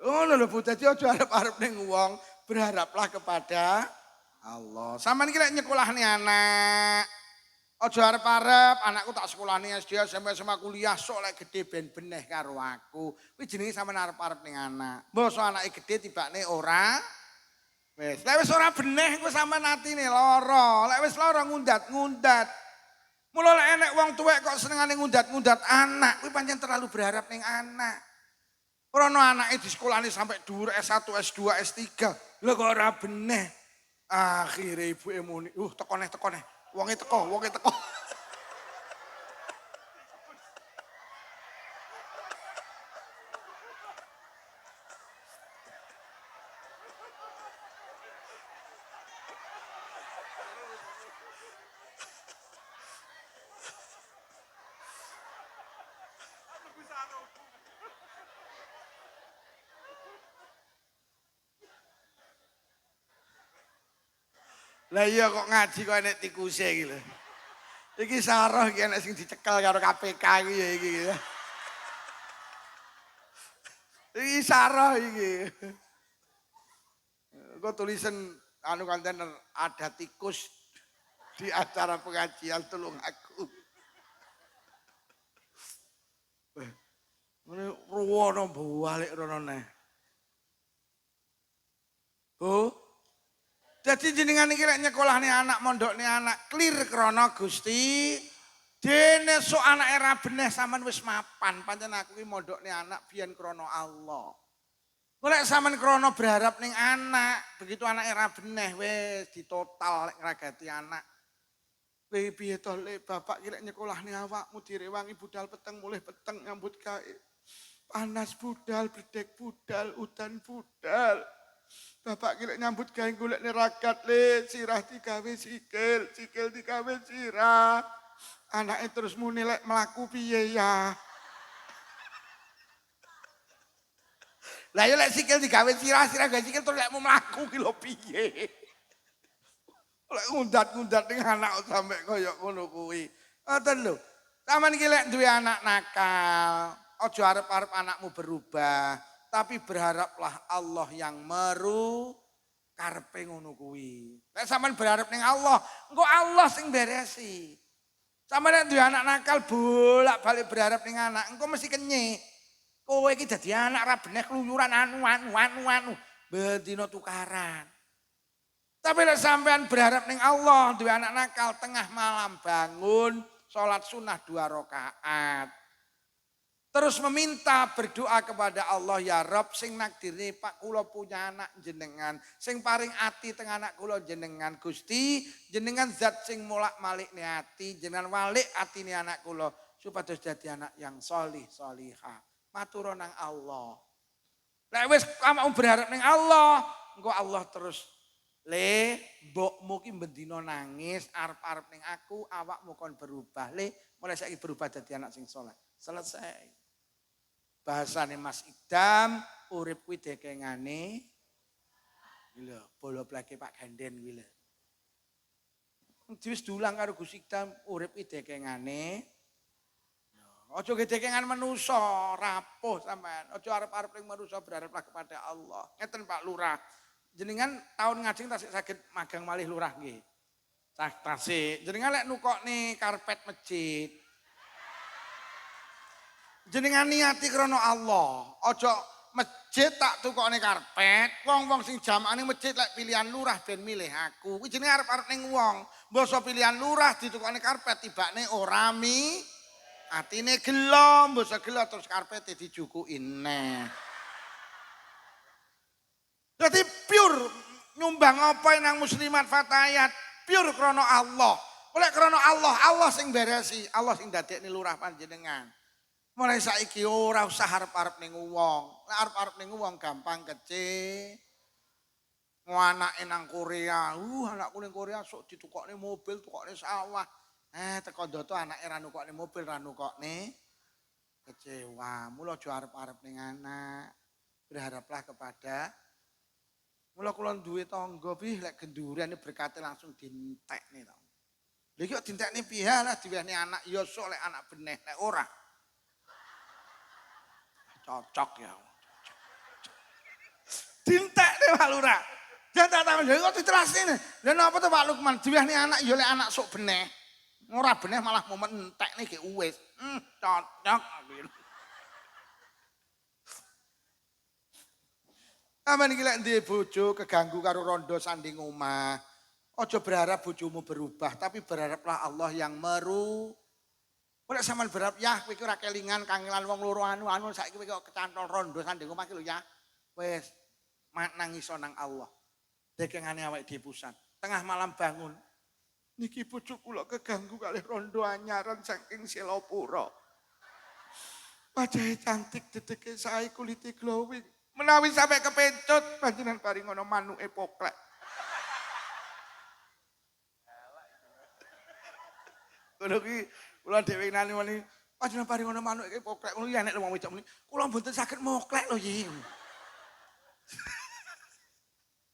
Ngono lho Bu, dadi aja arep-arep ning wong, berharaplah kepada Allah. Sampeyan iki lek nyekolahne anak, aja arep-arep anakku tak sekolahne SD, SMP, SMA, kuliah sok lek gedhe ben beneh karo aku. Kuwi jenenge sampeyan arep-arep ning anak. Mbok anake gedhe tibakne ora wis. Lek wis ora beneh kuwi sampeyan atine lara. Lek wis lara ngundat-ngundat. Mula lek enek wong tuwek kok senengane ngundat-ngundat anak, kuwi pancen terlalu berharap ning anak. Rono anake disekolahne sampai dhuwur S1, S2, S3. Lha kok ora beneh. Akhire ibuke muni, teko neh. Wonge teko." Lah iya kok ngaji kok enek tikuse iki lho. Iki sarah iki enek sing dicekel karo KPK iki ya iki ya. Iki sarah iki. Kok tulisan anu kontainer ada tikus di acara pengajian tulung aku. Ngene ruwono balik rono neh. Bu, jadi jenengan iki lek nyekolahne anak, mondokne anak clear krana Gusti. Dene sok anake ra beneh sampean wis mapan, pancen aku iki mondokne anak biyen krana Allah. Lek sampean krana berharap ning anak, begitu anake ra beneh wis ditotal lek ngragati anak. Piye to lek bapak ki lek nyekolahne awakmu direwangi budal peteng mulih peteng nyambut gawe. Panas budal, bedek budal, udan budal. Bapak kira nyambut gawe golekne ragat le, sirah digawe sikil, sikil digawe sirah. Anake terus muni lek mlaku piye ya? Lah ya lek sikil digawe sirah, sirah gawe sikil terus lek mau mlaku ki lho piye? Lek ngundat-ngundat ning anak sampe kaya ngono kuwi. Ngoten lho. Taman iki lek duwe anak nakal, aja arep-arep anakmu berubah. Tapi berharaplah Allah yang karepe ngono kuwi. Nek sampean berharap ning Allah, engko Allah sing beresi. Sampeyan nek duwe anak nakal bolak-balik berharap ning anak, engko mesti kenyek. Kowe iki dadi anak ra beneh kluyuran anu. Bendina tukaran. Tapi nek sampean berharap ning Allah, duwe anak nakal tengah malam bangun, salat sunah 2 rakaat. Terus meminta berdoa kepada Allah, ya Rob sing nakdirne Pak kula punya anak jenengan, sing paring ati teng anak kula jenengan Gusti, jenengan zat sing molak-malikne ati, jenengan walik atine anak kula supados dadi anak yang sholih sholihah. Matur nang Allah. Nek wis kamu berharap ning Allah, engko Allah terus le mbokmu ki bendina nangis arep-arep ning aku, awakmu kon berubah. Le mulai saiki berubah dadi anak sing saleh. Selesai. Bahasane Mas Idam, urip kuwi dekengane lho, bola pleke Pak Ganden kuwi lho. Wis diulang karo Gus Idam, urip kuwi dekengane Ojo gedekengan manusa, rapuh sampean. Ojo arep-arep ning manusa berharaplah kepada Allah. Ngeten Pak Lurah. Jenengan tahun ngajeng tasik saged magang malih lurah nggih. Cah tasik. Jenengan lek nukokne karpet masjid. Jenengan niati krana Allah. Ojo masjid tak tukokne karpet, wong-wong sing jamaah ning masjid lek pilihan lurah ben milih aku. Kuwi jenenge arep-arep ning wong. Mbasa pilihan lurah ditukokne karpet tibane ora atine gelo, mbasa gelo terus karpete dijukuki neh. Dadi pure nyumbang apa nang muslimat fatayat, pure krana Allah. Oleh krana Allah, Allah sing beresi, Allah sing dadekne lurah panjenengan. Mulai saiki ora usah arep-arep ning wong. Lek arep-arep ning wong gampang kece. Anake nang Korea, anakku ning Korea sok ditukokne mobil, tukokne sawah. Teko ndoto anake ra nukokne mobil, ra nukokne kecewa. Mula aja arep-arep ning anak. Berharaplah kepada mula kula duwe tangga piye lek gendurian berkate langsung dientekne to. Lha iki kok dientekne piye lah diwehne anak ya sok lek anak beneh lek ora. Cocok ya. Dientekne Pak Lurah. Jangan tak tahu lha kok diterasne. Lha napa to Pak Lukman diwehne anak ya lek anak sok beneh. Ora beneh malah momen entekne ge uwis. Cocok. Aman iki lek duwe bojo keganggu karo rondo sanding omah. Aja berharap bojomu berubah, tapi berharaplah Allah yang Ora sampean berharap ya kowe iki ora kelingan kangelan wong loro anu saiki kowe kok kecantol rondo sanding omah iki lho ya. Wis nangis nang Allah. Dekengane awake dhewe pusat. Tengah malam bangun. Niki bojo kula keganggu kalih rondo anyaran saking Selopura. Wajahe cantik, dedeke sae, kulite glowing. Menawi sampai kepencut panjenengan paring ngono manuke poklek. Ngono ki kula dhewe nani panjenengan paring ngono manuke poklek. Ngono ya nek wong wedok muni, kula mboten saged moklek lho yi.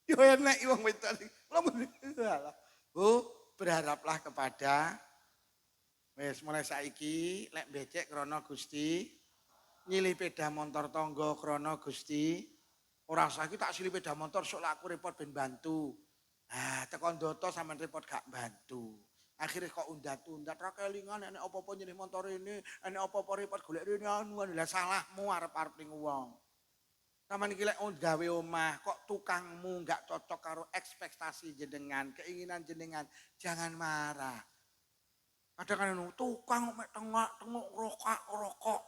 Yo enek wong wedok iki. Kula mboten salah. Bu, berharaplah kepada wis mulai saiki lek becek krana Gusti, nyilih peda motor tangga krana Gusti. Ora usah iki tak silih peda motor sok lek aku repot ben bantu. Teko ndoto sampean repot gak bantu. Akhirnya kok undat-undat ra kelingan nek apa-apa nyilih motor ini, nek apa-apa repot golek rene anu lah salahmu arep-arep ning wong. Taman iki lek gawe omah kok tukangmu enggak cocok karo ekspektasi jenengan, keinginan jenengan, jangan marah. Kadang-kadang tukang mek tengok rokok.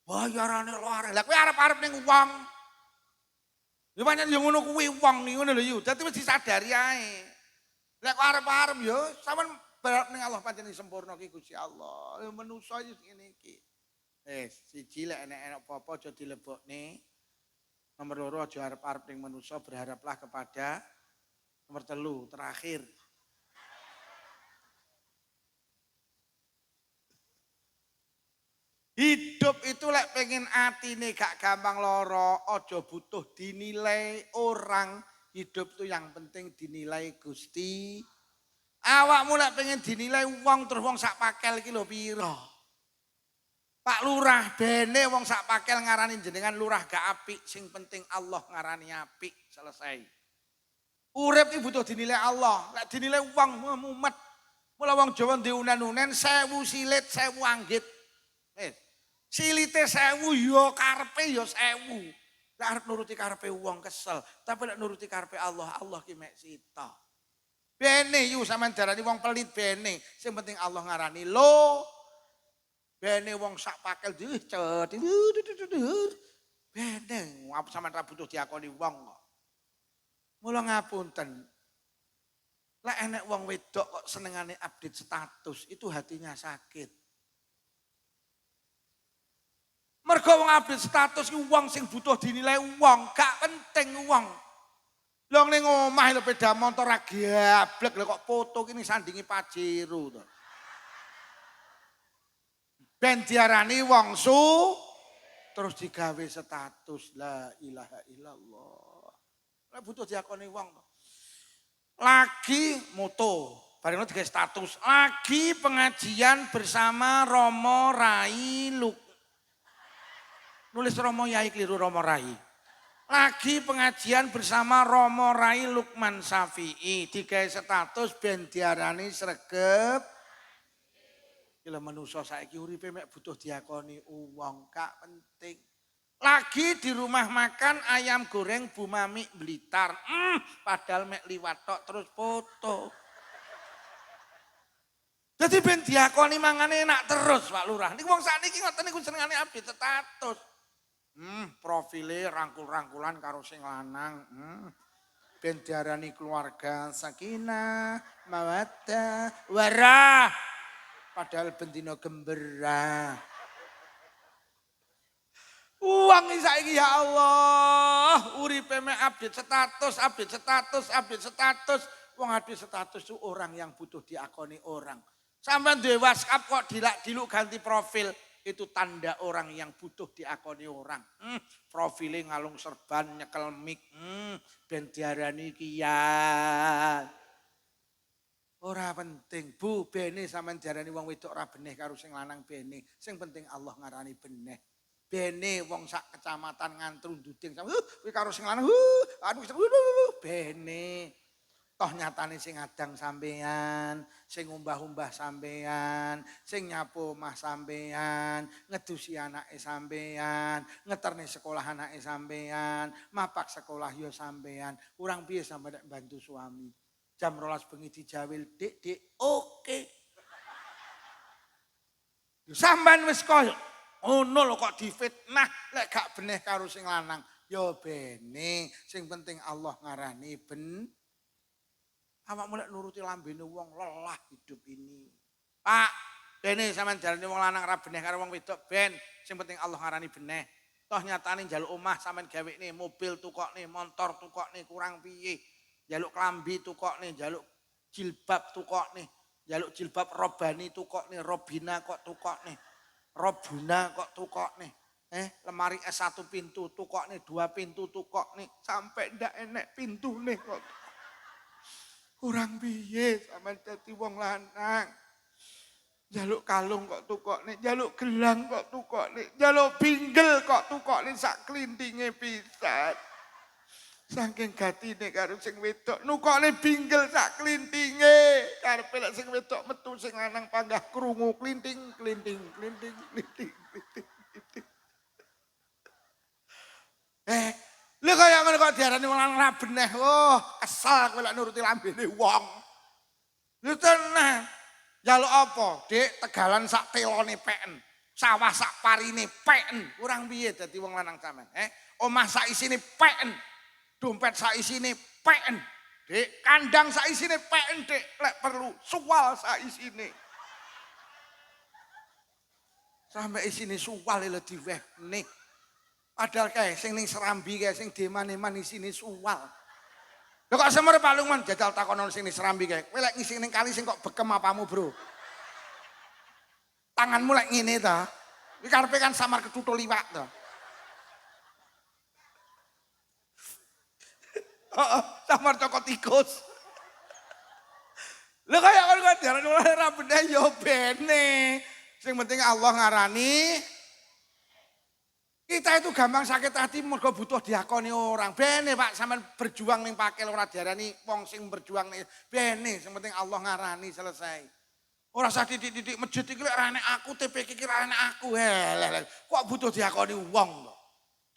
Bayarane larang. Lah kowe arep-arep ning wong. Ya pancen yo ngono kuwi wong ning ngono lho yo. Dadi wis disadari ae. Lek kok arep-arep yo sampean berharap ning Allah pancen sempurna ki Gusti Allah. Ya manusa iki ngene iki. Siji lek enek apa-apa aja dilebokne. Nomor loro aja arep-arep ning manusa, berharaplah kepada nomor telu terakhir. Hidup itu lek pengen atine gak gampang loro, aja butuh dinilai orang. Hidup itu yang penting dinilai Gusti. Awakmu lek pengen dinilai wong terus wong sak pakel iki lho pira. Pak Lurah bene wong sak pakel ngarani jenengan lurah gak apik, sing penting Allah ngarani apik, selesai. Urip iki butuh dinilai Allah, lek dinilai wong mumet. Mula wong Jawa ndek unen-unen 1000 silit 1000 anggit. Silite 1000 ya karepe ya 1000. Lek arep nuruti karepe wong kesel, tapi lek nuruti karepe Allah, Allah ki mek sita. Bene yu sampean darani wong pelit bene, sing penting Allah ngarani lo. Bene wong sak pakel cet. Bene apa sampean ra butuh diakoni wong kok. Mula ngapunten. Lek enek wong wedok kok senengane update status, itu hatinya sakit. Mergo wong update status ki wong sing butuh dinilai wong, gak penting wong. Lho ning omah lho peda motor ra gablek lho kok foto kini sandingi Pajero to. Ben diarani wong terus digawe status la ilaha illallah. Lek butuh diakoni wong. Lagi moto. Bareng itu status lagi pengajian bersama Romo Rai nulis Romo Yai keliru Romo Rai. Lagi pengajian bersama Romo Rai Lukman Safi'i. Digawe status ben diarani sregep. Gila manusia saiki uripe mek butuh diakoni uang gak penting. Lagi di rumah makan ayam goreng Bu Mami Blitar. Padahal mek liwat tok terus foto. Jadi ben diakoni mangane enak terus Pak Lurah. Niku wong sakniki ngoten niku senengane update status. Profile rangkul-rangkulan karo sing lanang. Ben diarani keluarga sakinah, mawaddah, warah. Padahal bendino gembira. Uang saiki ya Allah, uripe mek update status, update status, update status. Wong update status itu orang yang butuh diakoni orang. Sampai duwe WhatsApp kok diluk ganti profil. Itu tanda orang yang butuh diakoni orang. Profilnya ngalung serban, nyekel mic. Ben diarani kian. Ora penting. Bu, bene sampean diarani wong wedok ora beneh karo sing lanang bene. Sing penting Allah ngarani beneh. Bene wong sak kecamatan ngantru nduding sama kuwi karo sing lanang. Aduh bene. Toh nyatane sing adang sampean, sing umbah-umbah sampean, sing nyapu omah sampean, ngedusi anake sampean, ngeterne sekolah anake sampean, mapak sekolah yo sampean. Urang piye sampe nek bantu suami. Jam 12 bengi dijawil, "Dik, oke." Sampean wis koyo ngono lho kok difitnah lek gak beneh karo sing lanang. Yo bene, sing penting Allah ngarani awak mulai nuruti lambene wong lelah hidup ini. Pak, bene sampean jalane wong lanang ra beneh karo wong wedok ben, sing penting Allah ngarani beneh. Toh nyatane njaluk omah sampean gawekne mobil tukokne, motor tukokne kurang piye. Njaluk klambi tukokne, njaluk jilbab tukokne, njaluk jilbab robani tukokne, robina kok tukokne. Robuna kok tukokne. Lemari S1 pintu tukokne, 2 pintu tukokne, sampai ndak enek pintune kok. Kurang piye sampean dadi wong lanang. Jaluk kalung kok tukokne, jaluk gelang kok tukokne, jaluk binggel kok tukokne sak klintinge pisan. Saking gatine karo sing wedok, nukokne binggel sak klintinge. Karepe lek sing wedok metu sing lanang panggah krungu klinting. Lha kaya ngono kok diarani wong lanang ra beneh. Oh, kesel kowe lek nuruti lambene wong. Lha tenan. Njaluk apa? Dik, tegalan sak telone peken. Sawah sak parine peken. Kurang piye dadi wong lanang sampean? Omah sak isine peken. Dompet sak isine peken. Dik, kandang sak isine peken, Dik. Lek perlu suwal sak isine. Sampai isine suwal lho diwehne. Padahal kae sing ning Serambi kae sing deman-eman isine suwal. Lho kok semere Pak Lukman jajal takonon sing ning Serambi kae. Kowe lek ngisi ning kali sing kok bekem apamu, Bro? Tanganmu lek ngene ta. Iki karepe kan samar ketutul liwak ta. Heeh, samar cokot tikus. Lho kaya ngono kan diarani ora beneh yo bene. Sing penting Allah ngarani. Kita itu gampang sakit hati mergo butuh diakoni orang. Bene Pak sampean berjuang ning pakel ora diarani wong sing berjuang ning bene, sing penting Allah ngarani selesai. Ora usah titik-titik masjid iki lek ra enek aku, TPK iki ra enek aku. Kok butuh diakoni wong to.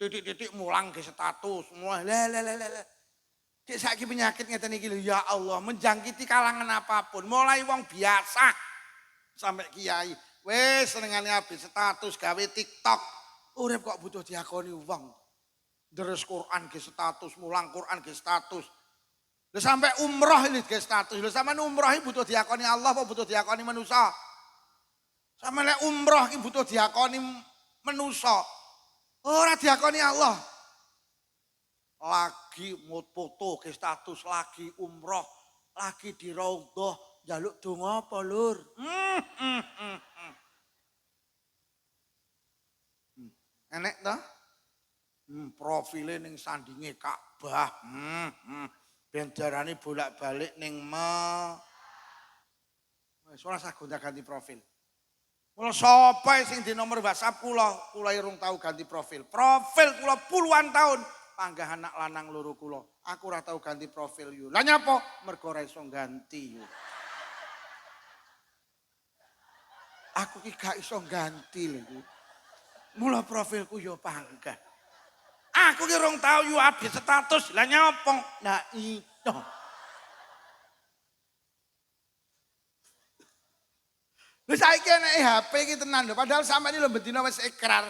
Titik-titik mulang ge status, mulai Cek saiki penyakit ngeten iki lho ya Allah, menjangkiti kalangan apapun, mulai wong biasa sampai kiai. Wis senengane habis status gawe TikTok. Urip kok butuh diakoni wong. Deres Quran ke status, mulang Quran ke status. Lha sampai umroh ini ke status. Lha sampean umroh iki butuh diakoni Allah apa butuh diakoni manusia? Sampeyan lek umroh iki butuh diakoni manusia. Ora diakoni Allah. Lagi foto ke status, lagi umroh, lagi di raudhah, njaluk donga apa, Lur? Enek ta? Profile ning sandinge Ka'bah. Ben darani bolak-balik ning Wis ora usah gonta-ganti profil. Mula sapa sing di nomor WhatsApp kula irung tahu ganti profil. Profil kula puluhan tahun panggah anak lanang loro kula. Aku ora tahu ganti profil yo. Lah nyapa? Mergo ora iso ganti yo. Aku ki gak iso ganti lho. Mula profilku yo panggah. Aku ki urung tahu yo update status. Lah nyapa? Nah itu. Lha saiki enake HP iki tenan lho, padahal sampeyan lho bendina wis ikrar.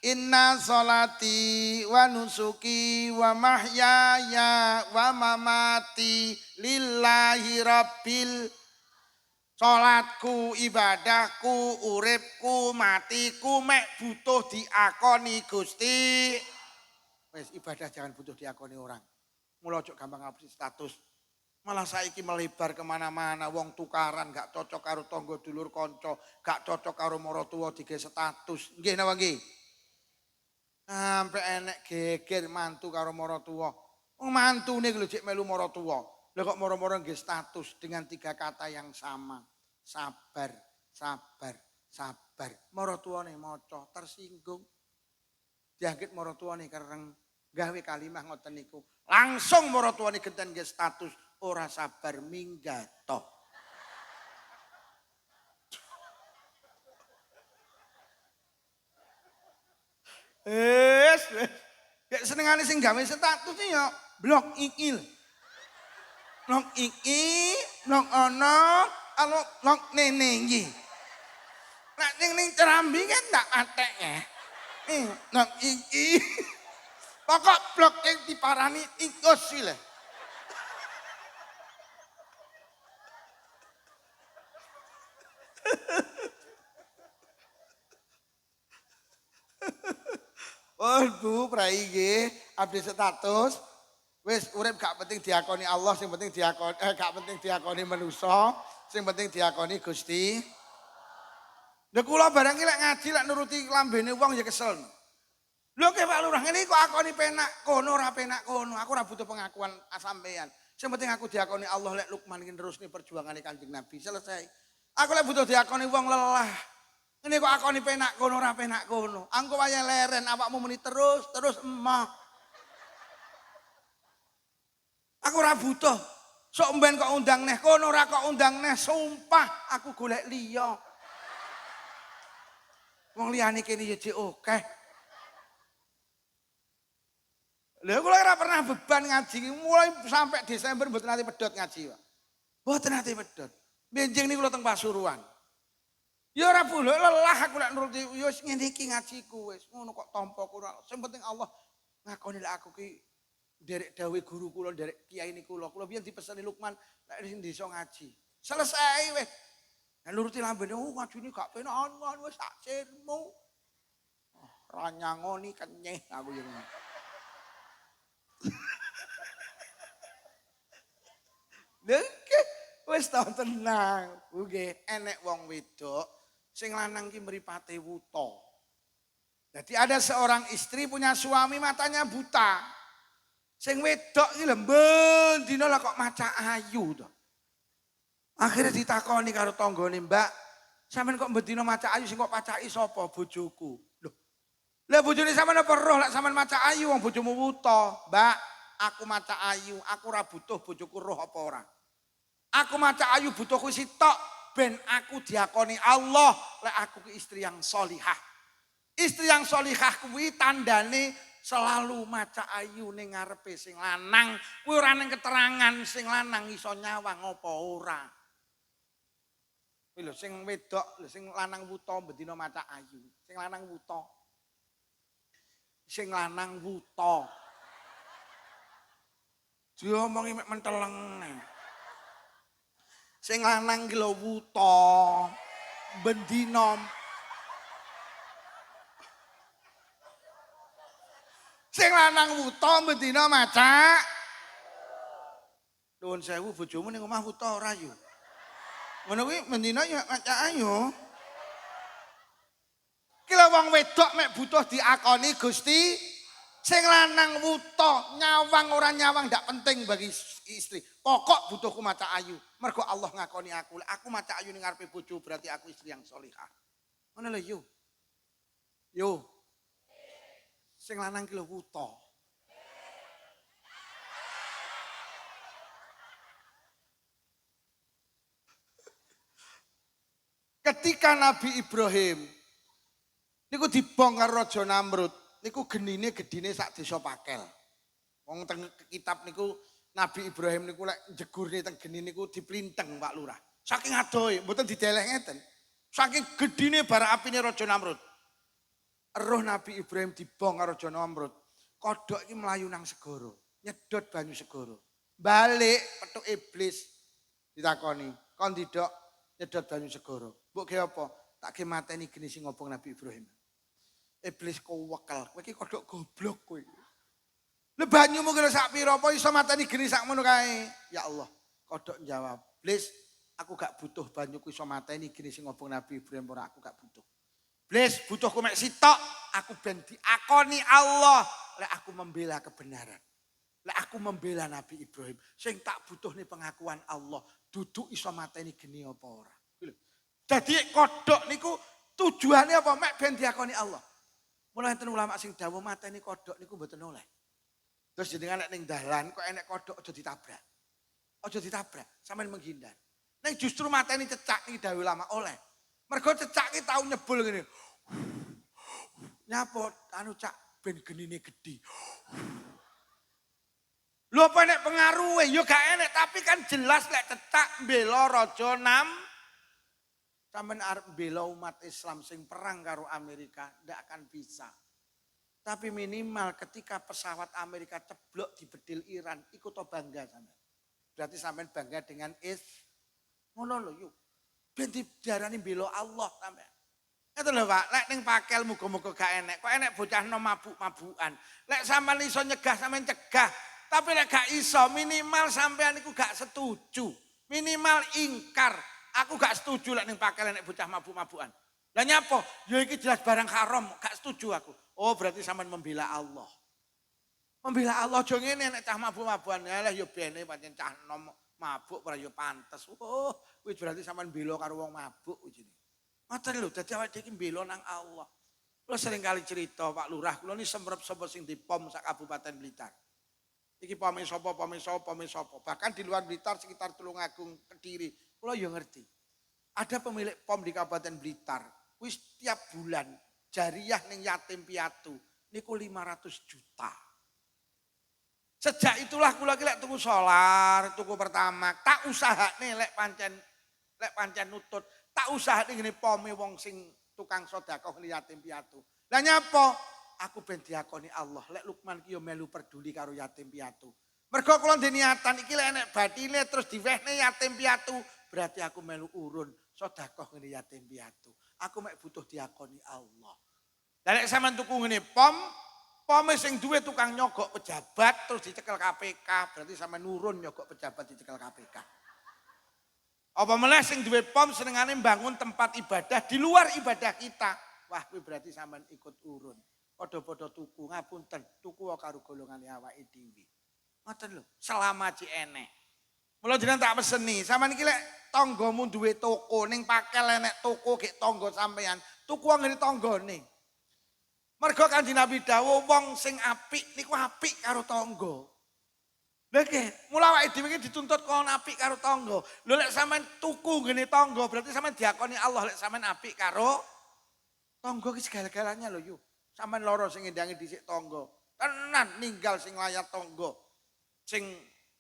Inna sholati wa nusuki wa mahyaya wa mamati lillahi rabbil. Salatku, ibadahku, uripku, matiku mek butuh diakoni Gusti. Wis ibadah jangan butuh diakoni orang. Mula ojo gampang update status. Malah saiki melebar kemana-mana, wong tukaran gak cocok karo tangga dulur kanca, gak cocok karo maratuwa dige status. Nggih napa nggih? Sampai enek geger mantu karo maratuwa. Wong mantune lho jek melu maratuwa. Lah kok moro-moro nggih status dengan 3 kata yang sama. Sabar, sabar, sabar. Maratuwane maca tersinggung. Dianggit maratuwane kereng gawe kalimah ngoten niku. Langsung maratuwane genten nggih status. Ora sabar minggato. Gak senengane sing gawe status ya blok iki. Blok iki, blok ono, alo blok nene iki. Nek ning Cerambi kan ndak atek ya. Blok iki. Pokok blok yang diparani ikus sih lah. Waduh, prai nggih, update status. Wis urip gak penting diakoni Allah, sing penting diakoni gak penting diakoni manusa, sing penting diakoni Gusti. Lha kula barang iki lek ngaji lek nuruti lambene wong ya kesel. Lho ke Pak Lurah ngene kok akoni penak kono ora penak kono. Aku ora butuh pengakuan sampean. Sing penting aku diakoni Allah lek Lukman iki nerusne perjuangane Kanjeng Nabi. Selesai. Aku lek butuh diakoni wong lelah. Ini kok akoni penak kono ora penak kono. Angko waya leren awakmu muni terus emah. Aku ora butuh. Sok mben kok undang neh kono ora kok undang neh. Sumpah aku golek liya. Wong liyane kene ya jek akeh. Lha kula ora pernah beban ngaji mulai sampai Desember mboten nate pedhot ngaji, Pak. Mboten nate pedhot. Benjing niku kula teng Pasuruan. Ya ora boleh lelah aku lek nuruti ya wis ngene iki ngajiku wis ngono kok tampa kula. Sing penting Allah ngakoni lek aku ki nderek dawuh guru kula, nderek kiai niku kula. Kula biyen dipeseni Lukman lek sing desa ngaji. Selesai wis. Nek nuruti lambene ngajine gak penak wis sak sirmu. Ra nyangoni kenyeh aku ya. Nggih, wis ta tenang. Nggih, enek wong wedok sing lanang ki mripate wuta. Jadi ada seorang istri punya suami matanya buta. Sing wedok ki lho bendina lah kok maca ayu to. Akhirnya ditakoni karo tanggane, "Mbak, sampean kok bendina maca ayu sing kok pacaki sapa? Bojoku." Lho. Lah bojone sampean apa roh lek sampean maca ayu wong bojomu wuta? "Mbak, aku maca ayu, aku ora butuh bojoku roh apa ora. Aku maca ayu butuhku sitok ben aku diakoni Allah lek aku ki istri yang solihah. Istri yang solihah kuwi tandane selalu maca ayu ning ngarepe sing lanang. Kuwi ora ning keterangan sing lanang iso nyawang apa ora. Kuwi lho sing wedok, lho sing lanang wuta bendina maca ayu. Sing lanang wuta. Sing lanang wuta. Diomongi mek menteleng. Sing lanang ki lho wuta. Bendina. Sing lanang wuta bendina maca. Nuwun sewu bojomu ning omah wuta ora yo. Ngono kuwi bendina ya maca ayu. Ki lho wong wedok mek butuh diakoni Gusti. Sing lanang wuta nyawang ora nyawang ndak penting bagi istri. Pokok butuhku maca ayu. Mergo Allah ngakoni aku. Aku maca ayu ning ngarepe bojo berarti aku istri yang sholihah. Ngono lho yo. Yo. Sing lanang ki lho wuta. Ketika Nabi Ibrahim niku dibongkar Raja Namrud, niku genine gedine sak desa Pakel. Wong teng kitab niku Nabi Ibrahim niku lek jegurne teng geni niku diplinteng Pak Lurah. Saking adohe, mboten dideleh ngeten. Saking gedine bara apine Raja Namrud. Roh Nabi Ibrahim dibongkar Raja Namrud. Kodhok iki mlayu nang segara, nyedot banyu segara. Balik petuk iblis ditakoni, "Kon ndidok nyedot banyu segara. Mbok ge apa? Tak ge mateni geni sing ngobong Nabi Ibrahim." Iblis kowekel, kowe iki kodhok goblok kowe. Lha banyumu kira sak pira apa iso mateni geni sak ngono kae? Ya Allah, kodhok jawab, "Iblis, aku gak butuh banyuku iso mateni geni sing ngobong Nabi Ibrahim ora aku gak butuh. Iblis, butuhku mek sitok, aku ben diakoni Allah, lek aku membela kebenaran. Lek aku membela Nabi Ibrahim, sing tak butuh nih pengakuan Allah, duduk iso mateni geni apa ora." Jadi kodok niku tujuannya apa? Mek ben diakoni Allah. Mulai enten ulama sing dawuh mateni kodok niku mboten oleh. Terus jenengan nek ning dalan kok enek kodok aja ditabrak. Aja ditabrak, sampean menghindar. Nek justru mateni cecak iki dawuh ulama oleh. Mergo cecak ki tau nyebul ngene. Nyapa anu cak ben genine gedhi. Lho apa nek pengaruhe? Ya gak enek, tapi kan jelas lek cecak mbela Raja Nam. Sampeyan arep mbela umat Islam sing perang karo Amerika ndak akan bisa. Tapi minimal ketika pesawat Amerika ceblok di bedil Iran, ikut to bangga sampean. Berarti sampean bangga dengan ngono lho yuk. Ben diarani mbela Allah sampean. Itu lho Pak, lek ning Pakel muga-muga gak enek. Kok enek bocah nom mabuk-mabukan. Lek sampean iso nyegah sampean cegah. Tapi lek gak iso minimal sampean iku gak setuju. Minimal ingkar. Aku gak setuju lek ning Pakel enek bocah mabuk-mabukan. Lah nyapa? Ya iki jelas barang haram, gak setuju aku. Oh berarti sampean membela Allah. Membela Allah aja ngene nek cah mabuk-mabukan. Lah ya bene pancen cah nom mabuk ora ya pantes. Oh, kuwi berarti sampean bela karo wong mabuk jenenge. Ngoten lho, dadi awake iki mbela nang Allah. Kula sering kali cerita Pak Lurah, kula ni semrep sapa sing dipom sak Kabupaten Blitar. Iki pome sapa, pome sapa, pome sapa. Bahkan di luar Blitar sekitar Tulungagung, Kediri, kula ya ngerti. Ada pemilik pom di Kabupaten Blitar, wis tiap bulan jariah ning yatim piatu niku 500 juta. Sejak itulah kula ki lek tuku solar, tuku pertamax, tak usahane lek pancen nutut. Tak usah ngene pome wong sing tukang sedekah ngene yatim piatu. Lah nyapa? Aku ben diakoni Allah. Lek Lukman ki yo melu peduli karo yatim piatu. Mergo kula ndek niatan iki lek enek batine terus diwehne yatim piatu, berarti aku melu urun sedekah ngene yatim piatu. Aku mek butuh diakoni Allah. Lah lek sampean tuku ngene pome sing duwe tukang nyogok pejabat terus dicekel KPK, berarti sampean nurun nyogok pejabat dicekel KPK. Apa meneh sing duwe pom senengane mbangun tempat ibadah di luar ibadah kita. Wah, kuwi berarti sampean ikut urun. Padha-padha tuku, ngapunten, tuku karo golongane awake dhewe. Ngoten lho, selama ci enek. Mula jenengan tak peseni, sampean iki lek tanggamu duwe toko ning Pakel enek toko gek tangga sampean, tuku ngene tanggane. Mergo Kanjeng Nabi dawuh wong sing apik niku apik karo tangga. Lha nggih, mula awake dhewe iki dituntut kon apik karo tangga. Lho lek sampean tuku ngene tangga berarti sampean diakoni Allah lek sampean apik karo tangga iki segala-galanya lho yuk. Sampean lara sing ngendangi dhisik tangga. Tenan ninggal sing layat tangga. Sing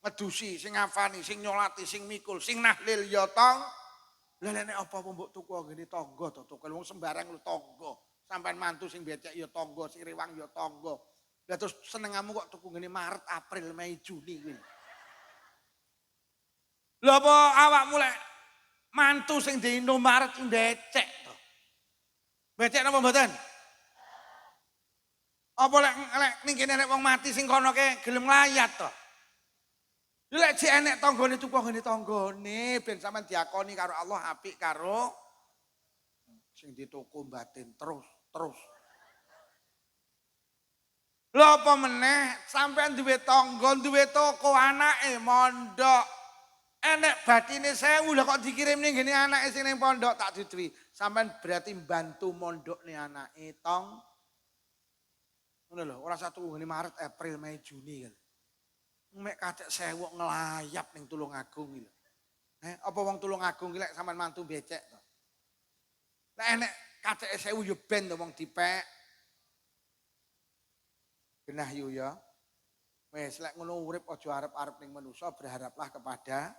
ngedusi, sing ngafani, sing nyolati, sing mikul, sing nahlil ya tong. Lha nek apa-apa mbok tuku ngene tangga to tuku wong sembarang lho tangga. Sampean mantu sing becek ya tangga, sing rewang ya tangga. Lah terus senengamu kok tuku ngene Maret, April, Mei, Juni kuwi. Lha apa awakmu lek mantu sing dino Maret ki becek to. Becek napa mboten? Apa lek ning kene nek wong mati sing kono ke gelem nglayat to. Lek jek enek tanggane tuku ngene tanggane ben sampean diakoni karo Allah apik karo sing dituku batin terus. Lha apa meneh sampean duwe tangga, duwe toko anake mondok. Enek batine 1000 lah kok dikirim ning ngene anake sing ning pondok tak duduhi. Sampeyan berarti bantu mondokne anake tong. Ngono lho, ora satu ngene Maret, April, Mei, Juni kan. Mek kacek 1000 ngelayap ning Tulungagung iki lho. Apa wong Tulungagung iki lek sampean mantu becek to. Nek enek kaceke 1000 yo ben to wong dipek. Genah yu ya. Wes lek ngono urip aja arep-arep ning manusa, berharaplah kepada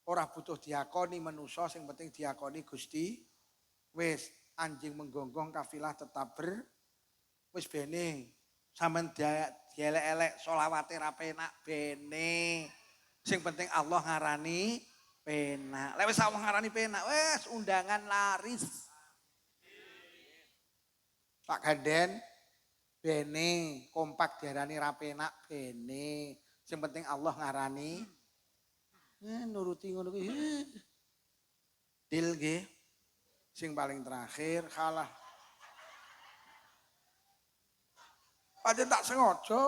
ora butuh diakoni manusa, sing penting diakoni Gusti. Wes anjing menggonggong kafilah tetap wis bene. Sampeyan dielek-elek selawate ra penak bene. Sing penting Allah ngarani penak. Lek wis Allah ngarani penak, wes undangan laris. Pak Ganden bene, kompak diarani ra penak bene. Sing penting Allah ngarani nuruti ngono kuwi. Dil nggih. Sing paling terakhir kalah. Pancen tak sengaja.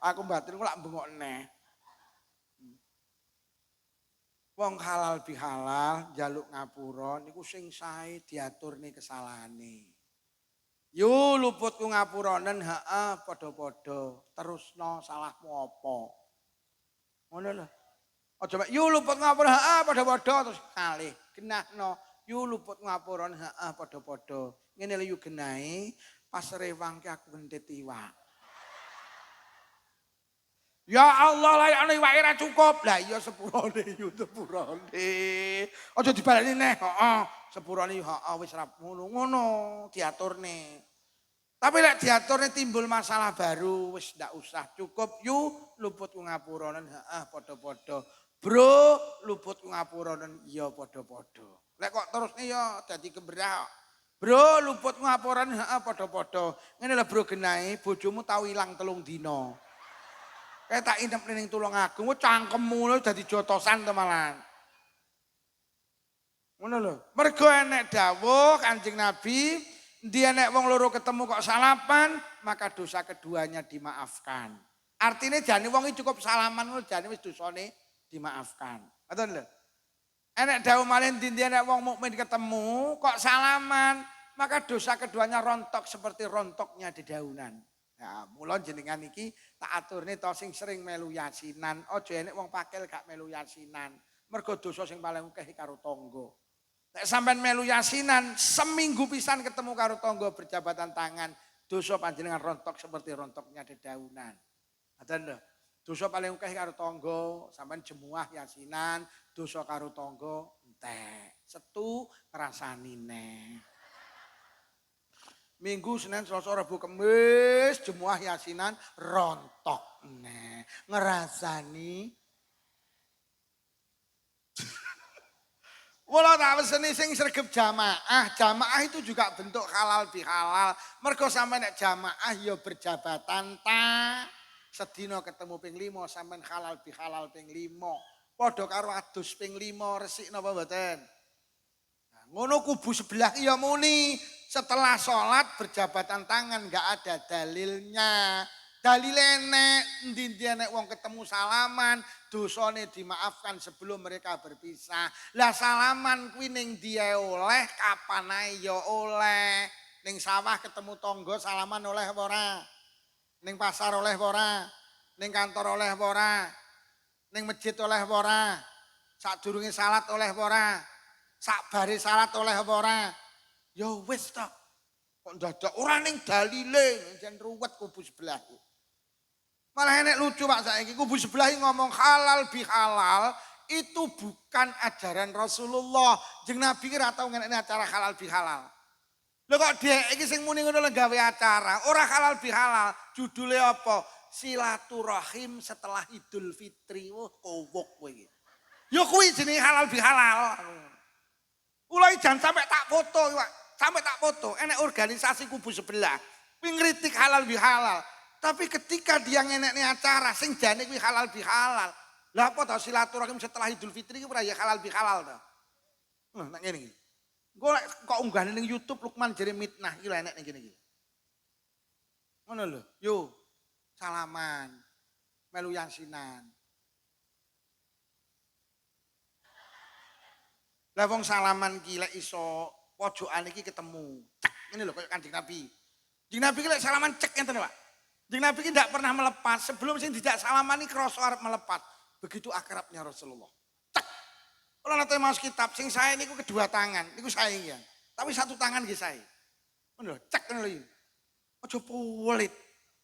Aku batin kok lak bengok neh. Wong halal bihalal njaluk ngapura niku sing sae diaturne kesalahane. Yo luput ku ngapuranen heeh padha-padha. Terusno salahmu apa? Ngono lho. Aja mek yo luput ngapura heeh padha-padha terus kalih. Genahno yo luput ngapura heeh padha-padha. Ngene lho yo genahe pas rewangke aku gentit iwak. Ya Allah layakne iwake ra cukup. Lah iya sepurane yo sepurane. Aja dibaleni neh, heeh. Sepurane heeh wis ra ngono diaturne. Tapi lek diaturne timbul masalah baru wis ndak usah cukup yu luput ku ngapuranen heeh padha-padha. Bro luput ku ngapuranen iya padha-padha. Lek kok terusne ya dadi gembrah. Bro luput ku ngapuranen heeh padha-padha. Ngene lho bro genahe bojomu tau ilang 3 dina. Kayak tak inep ning Tulungagung, cangkemmu lho dadi jotosan to malahan. Ngono lho. Mergo enek dawuh Kanjeng Nabi, endi enek wong loro ketemu kok salapan, maka dosa keduanya dimaafkan. Artinya jane wong iki cukup salaman ngono jane wis dosane dimaafkan. Ngoten lho. Enek dawuh malih endi enek wong mukmin ketemu kok salaman, maka dosa keduanya rontok seperti rontoknya dedaunan. Ya, mula jenengan iki tak aturne to sing sering melu yasinan, aja enek wong pakel gak melu yasinan. Mergo dosa sing paling akeh karo tangga. Nek sampean melu yasinan, seminggu pisan ketemu karo tangga berjabatan tangan, dosa panjenengan rontok seperti rontoknya dedaunan. Ngoten lho. Dosa paling akeh karo tangga, sampean jemuah yasinan, dosa karo tangga entek. Setu ngrasani neh. Minggu, Senin, Selasa, Rabu, Kamis, jemuah yasinan rontok neh. Ngerasani. Wala tak peseni sing sregep jamaah. Jamaah itu juga bentuk halal bihalal. Mergo sampe nek jamaah ya berjabatan ta. Sedina ketemu ping 5 sampean halal bihalal ping 5. Padha karo adus ping 5 resik napa mboten? Nah, ngono kubu sebelah iya muni. Setelah sholat berjabatan tangan nggak ada dalilnya. Dalil enek, endi enek wong ketemu salaman, dosane dimaafkan sebelum mereka berpisah. Lah salaman kuwi ning dia oleh, kapan ae ya oleh. Ning sawah ketemu tangga salaman oleh apa ora? Ning pasar oleh apa ora? Ning kantor oleh apa ora? Ning masjid oleh apa ora? Sadurunge salat oleh apa ora? Sakbare salat oleh apa ora? Ya wis ta. Kok dadak ora ning dalile, jan ruwet kubu sebelah. Malah enek lucu Pak saiki kubu sebelah ngomong halal bihalal itu bukan ajaran Rasulullah. Jeung Nabi ki ora tau ngenekne acara halal bihalal. Lho kok dhek iki sing muni ngono lho gawe acara, ora halal bihalal. Judule apa? Silaturahim setelah Idul Fitri. Wah, kowok kowe iki. Ya kuwi jenenge halal bihalal. Kula jan sampe tak foto, Pak. Sampai tak foto, enek organisasi kubu sebelah. Kuwi ngritik halal bihalal. Tapi ketika dia ngenekne acara sing jane kuwi halal bihalal. Lah apa to silaturahim setelah Idul Fitri ki ora ya halal bihalal to. Nek ngene iki. Engko kok unggahane ning YouTube Lukman Jere Mitnah iki lho enek ning kene iki. Ngono lho. Yo salaman. Melu yasinan. Lah wong salaman ki lek iso pojokan iki ketemu. Cek ini lho koyo Kanjeng Nabi. Kanjeng Nabi ki lek salaman cek ngeten Pak. Kanjeng Nabi ki ndak pernah melepas sebelum sing dijak salaman iki krasa arep melepas. Begitu akrabnya Rasulullah. Cek. Kalau nate maos kitab sing sae niku kedua tangan, niku sae ya. Tapi satu tangan nggih sae. Ngono lho, cek ngono lho. Aja pulit.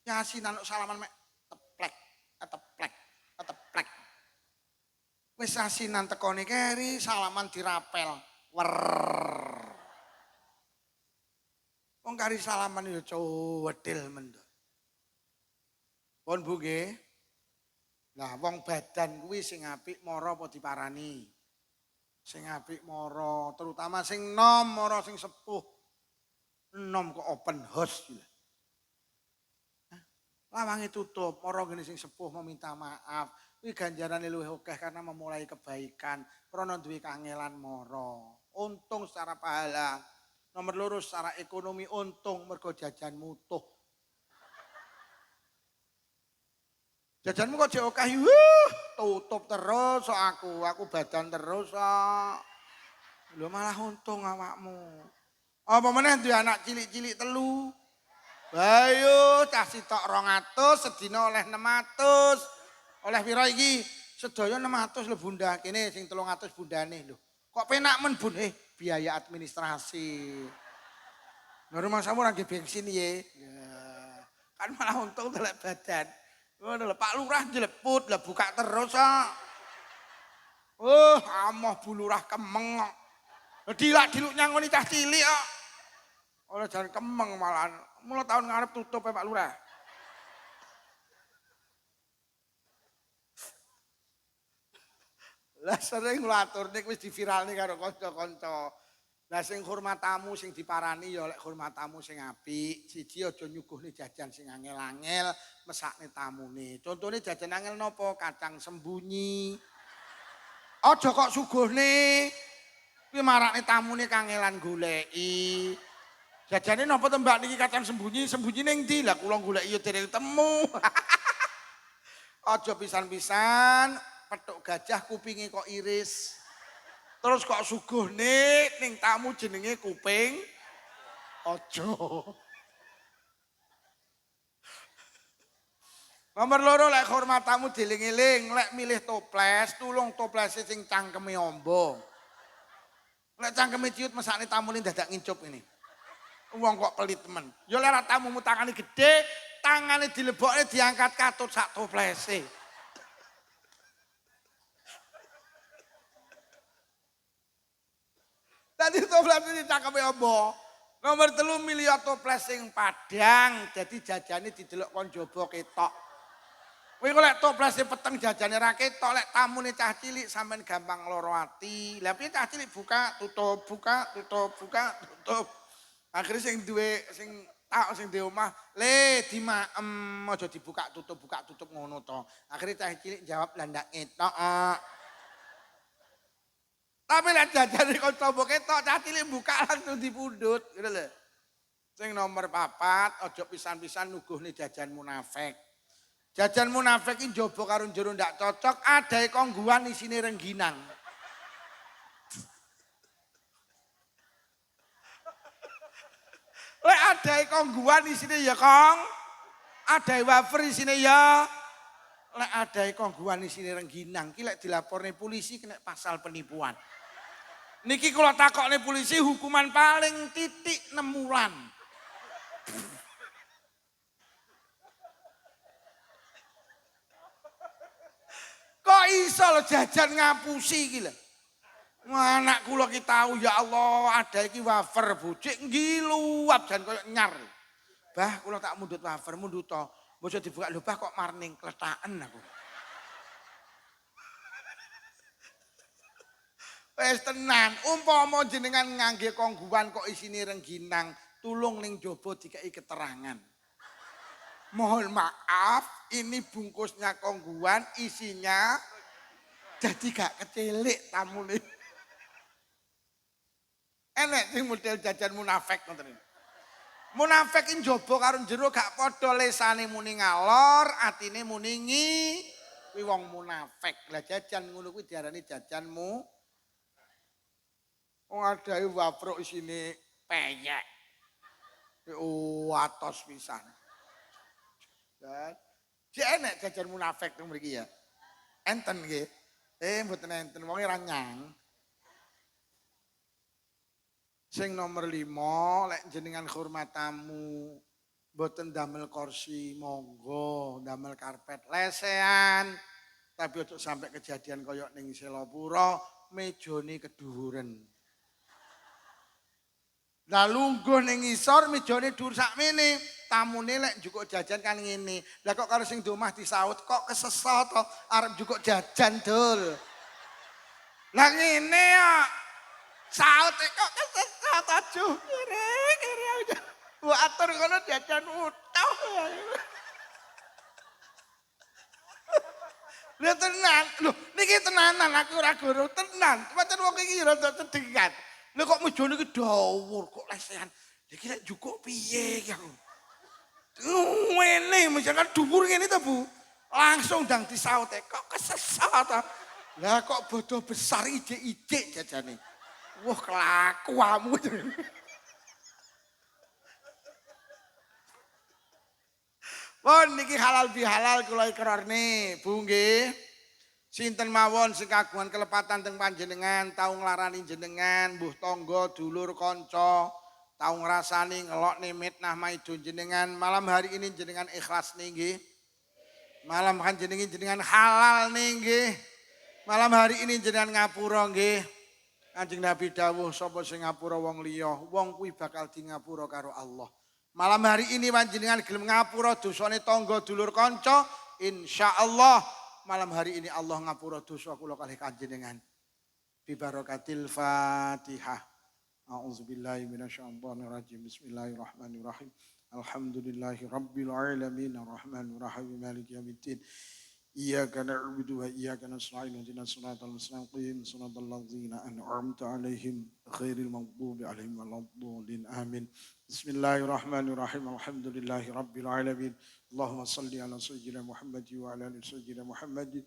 Yasin anak salaman mek teplek, teplek, teplek. Wis asinan tekone keri, salaman dirapel. Wer. Wong kari salaman yo cowedil mendho. Pun Bu nggih. Lah wong badan kuwi sing apik mara apa diparani? Sing apik mara, terutama sing nom mara sing sepuh. Nom kok open house gitu. Lawange tutup, mara ngene sing sepuh meminta maaf. Kuwi ganjarane luwih akeh karena memulai kebaikan, krana duwe kangelan mara. Untung secara pahala. Nomor loro secara ekonomi untung mergo jajan mutuh. Jajanmu kok jek akeh tutup terus aku badan terus kok. Lho malah untung awakmu. Apa meneh duwe anak cilik-cilik telu. Ayo cah sitok 200 sedina oleh 600. Oleh pira iki? Sedaya 600 lho Bunda. Kene sing 300 bundane lho. Kok penak men Bun? Biaya administrasi. Nah rumah samu lagi bensin ye. Ya. Kan malah untung telek badan. Ngono lho Pak Lurah jeleput lah buka terus kok. Amoh Bu Lurah kemeng kok. Dilak-diluk nyangoni cah cilik kok. Ora jan kemeng malahan. Mula tahun ngarep tutup ya Pak Lurah. Lah sering nglaturne wis diviralne karo kanca-kanca. Lah sing hormat tamu sing diparani ya lek hormat tamu sing apik. Siji aja nyuguhne jajan sing angel-angel, mesakne tamune. Contone jajan angel napa? Kacang sembunyi. Aja kok suguhne. Kuwi marakne tamune kangelan goleki. Jajane napa to Mbak niki kacang sembunyi? Sembunyi ning ndi? Lah kula goleki ya dereng temu. Aja pisan-pisan petuk gajah kupinge kok iris. Terus kok suguhne ning tamu jenenge kuping. Aja. Nomor loro lek hormat tamu dieling-eling, lek milih toples, tulung toplese sing cangkeme amba. Lek cangkeme ciut mesakne tamune dadak ngincup ini. Wong kok pelit temen. Ya lek tamumu tangane gedhe, tangane dilebokne diangkat katut sak toplese. Tadi toples iki cangkeme amba. Nomor 3 milih toples sing padang, dadi jajane didelok kon jaba ketok. Kowe kok lek toplese peteng jajane ra ketok, lek tamune cah cilik sampean gampang lara ati. Lah piye cah cilik buka, tutup, buka, tutup, buka, tutup. Akhirnya sing duwe sing di omah, le dimaem aja dibuka tutup ngono to. Akhirnya cah cilik jawab lah ndak ngetok. Tapi lek jajane kanca mbok ketok, cah cilik buka langsung dipundhut, ngono lho. Sing nomor 4, aja pisan-pisan nuguhne jajan munafik. Jajan munafik iki njaba karo njero ndak cocok, adahe kongguan isine rengginang. Lek adahe kongguan isine ya Kong. Adahe wafer isine ya. Lek adahe kongguan isine rengginang ki lek dilaporne polisi kena pasal penipuan. Niki kula takokne polisi hukuman paling titik 6 wulan. Kok iso lho jajan ngapusi iki lho. Anak kula ki tahu ya Allah ada iki wafer bocik ngiluap jan koyo nyar. Bah kula tak mundhut wafer mundhut to. Mbok dibuka lho bah kok marning kletaken aku. Wes tenan, umpama jenengan ngangge kongguan kok isine rengginang, tulung ning jaba dikai keterangan. Mohon maaf, ini bungkusnya kongguan, isinya jadi gak kecilik tamune. Enek sing model jajan munafik ngoten iki. Munafik iki njaba karo jero gak padha lesane muni ngalor, atine muni kuwi wong munafik. Lah jajan ngono kuwi diarani jajanmu. Ngadahi wapruk isine peyek. Atos pisan. Dan jek enek jajan munafik teng mriki ya. Enten nggih. Mboten enten wong ora nyang. Sing nomor 5 lek jenengan hormat tamu mboten damel kursi monggo, damel karpet lesehan. Tapi ojo sampai kejadian koyok ning Selopuro mejane keduhuren. Lah lungguh ning ngisor mejane dhuwur sakmene, tamune lek njukuk jajan kan ngene. Lah kok karo sing di omah disaut kok kesesat to arep njukuk jajan dul. Lah ngene ya. Saut kok kesesat aduh kiri. Mbok atur ngono jajan utuh. Lha tenan, lho niki tenanan aku ora guru tenan. Pancen wong iki rada cedengan. Lha kok mejane iki dawur kok lesehan. Iki lek njukuk piye iki aku. Ngene misalkan dhuwur ngene to Bu. Langsung ndang disaute kok kesesat to. Lah kok bodo besar ijik-ijik jajane. Wah kelakuanmu. Pun niki halal bihalal kula ikrarne, Bu nggih. Sinten mawon sing kagungan kelepatan teng panjenengan, tau nglarani jenengan, mbuh tangga, dulur, kanca, tau ngrasani ngelokne mitnah maido jenengan, malam hari ini jenengan ikhlas nggih. Malam kan jenengan halal nggih. Malam hari ini jenengan ngapura nggih. Kanjeng Nabi dawuh sapa sing ngapura wong liya, wong kuwi bakal di ngapura karo Allah. Malam hari ini panjenengan gelem ngapura dosane tangga dulur kanca, insyaallah malam hari ini Allah ngapura dosa kula kalih panjenengan. Bi barakatil Fatihah. A'udzubillahi minasyaitonir rajim. Bismillahirrahmanirrahim. Alhamdulillahi rabbil alamin arrahmanir rahim maliki yaumiddin. Iyyaka na'budu wa iyyaka nasta'in ihdinas siratal mustaqim siratal ladzina an'amta 'alaihim ghairil maghdubi 'alaihim waladdallin amin. Bismillahirrahmanirrahim. Alhamdulillahi rabbil alamin. Allahumma shalli ala sayyidina Muhammad wa ala ali sayyidina Muhammad.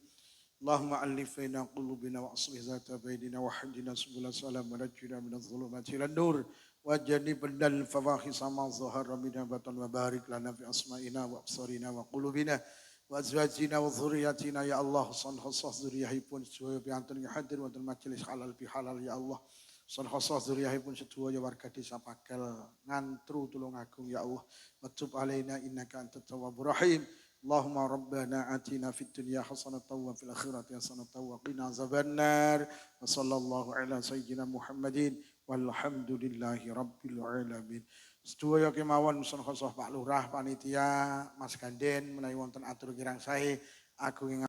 Allahumma alif baina qulubina wa aslih zata bainina wa hdina subul salam wa najjina minadh dhulumati ilan nur wa jannibna al fawahisa ma zahara minha batan wa barik lana fi asma'ina wa absarina wa qulubina wa azwajina wa dhurriyyatina ya Allah san khassah dzurriyyahipun sedaya piantun hadir wonten majelis halal bihalal ya Allah san khassah dzurriyyahipun sedaya warga desa Pagal ngantru tulung agung ya Allah wa tub alaina innaka antat tawwabur rahim. Allahumma rabbana atina fid dunya hasanatan wa fil akhirati hasanatan wa qina azabannar wa sallallahu ala sayyidina Muhammadin walhamdulillahi rabbil alamin. Sedaya kemawon musun khosah Pak Lurah panitia Mas Ganden menawi wonten atur kirang sae agung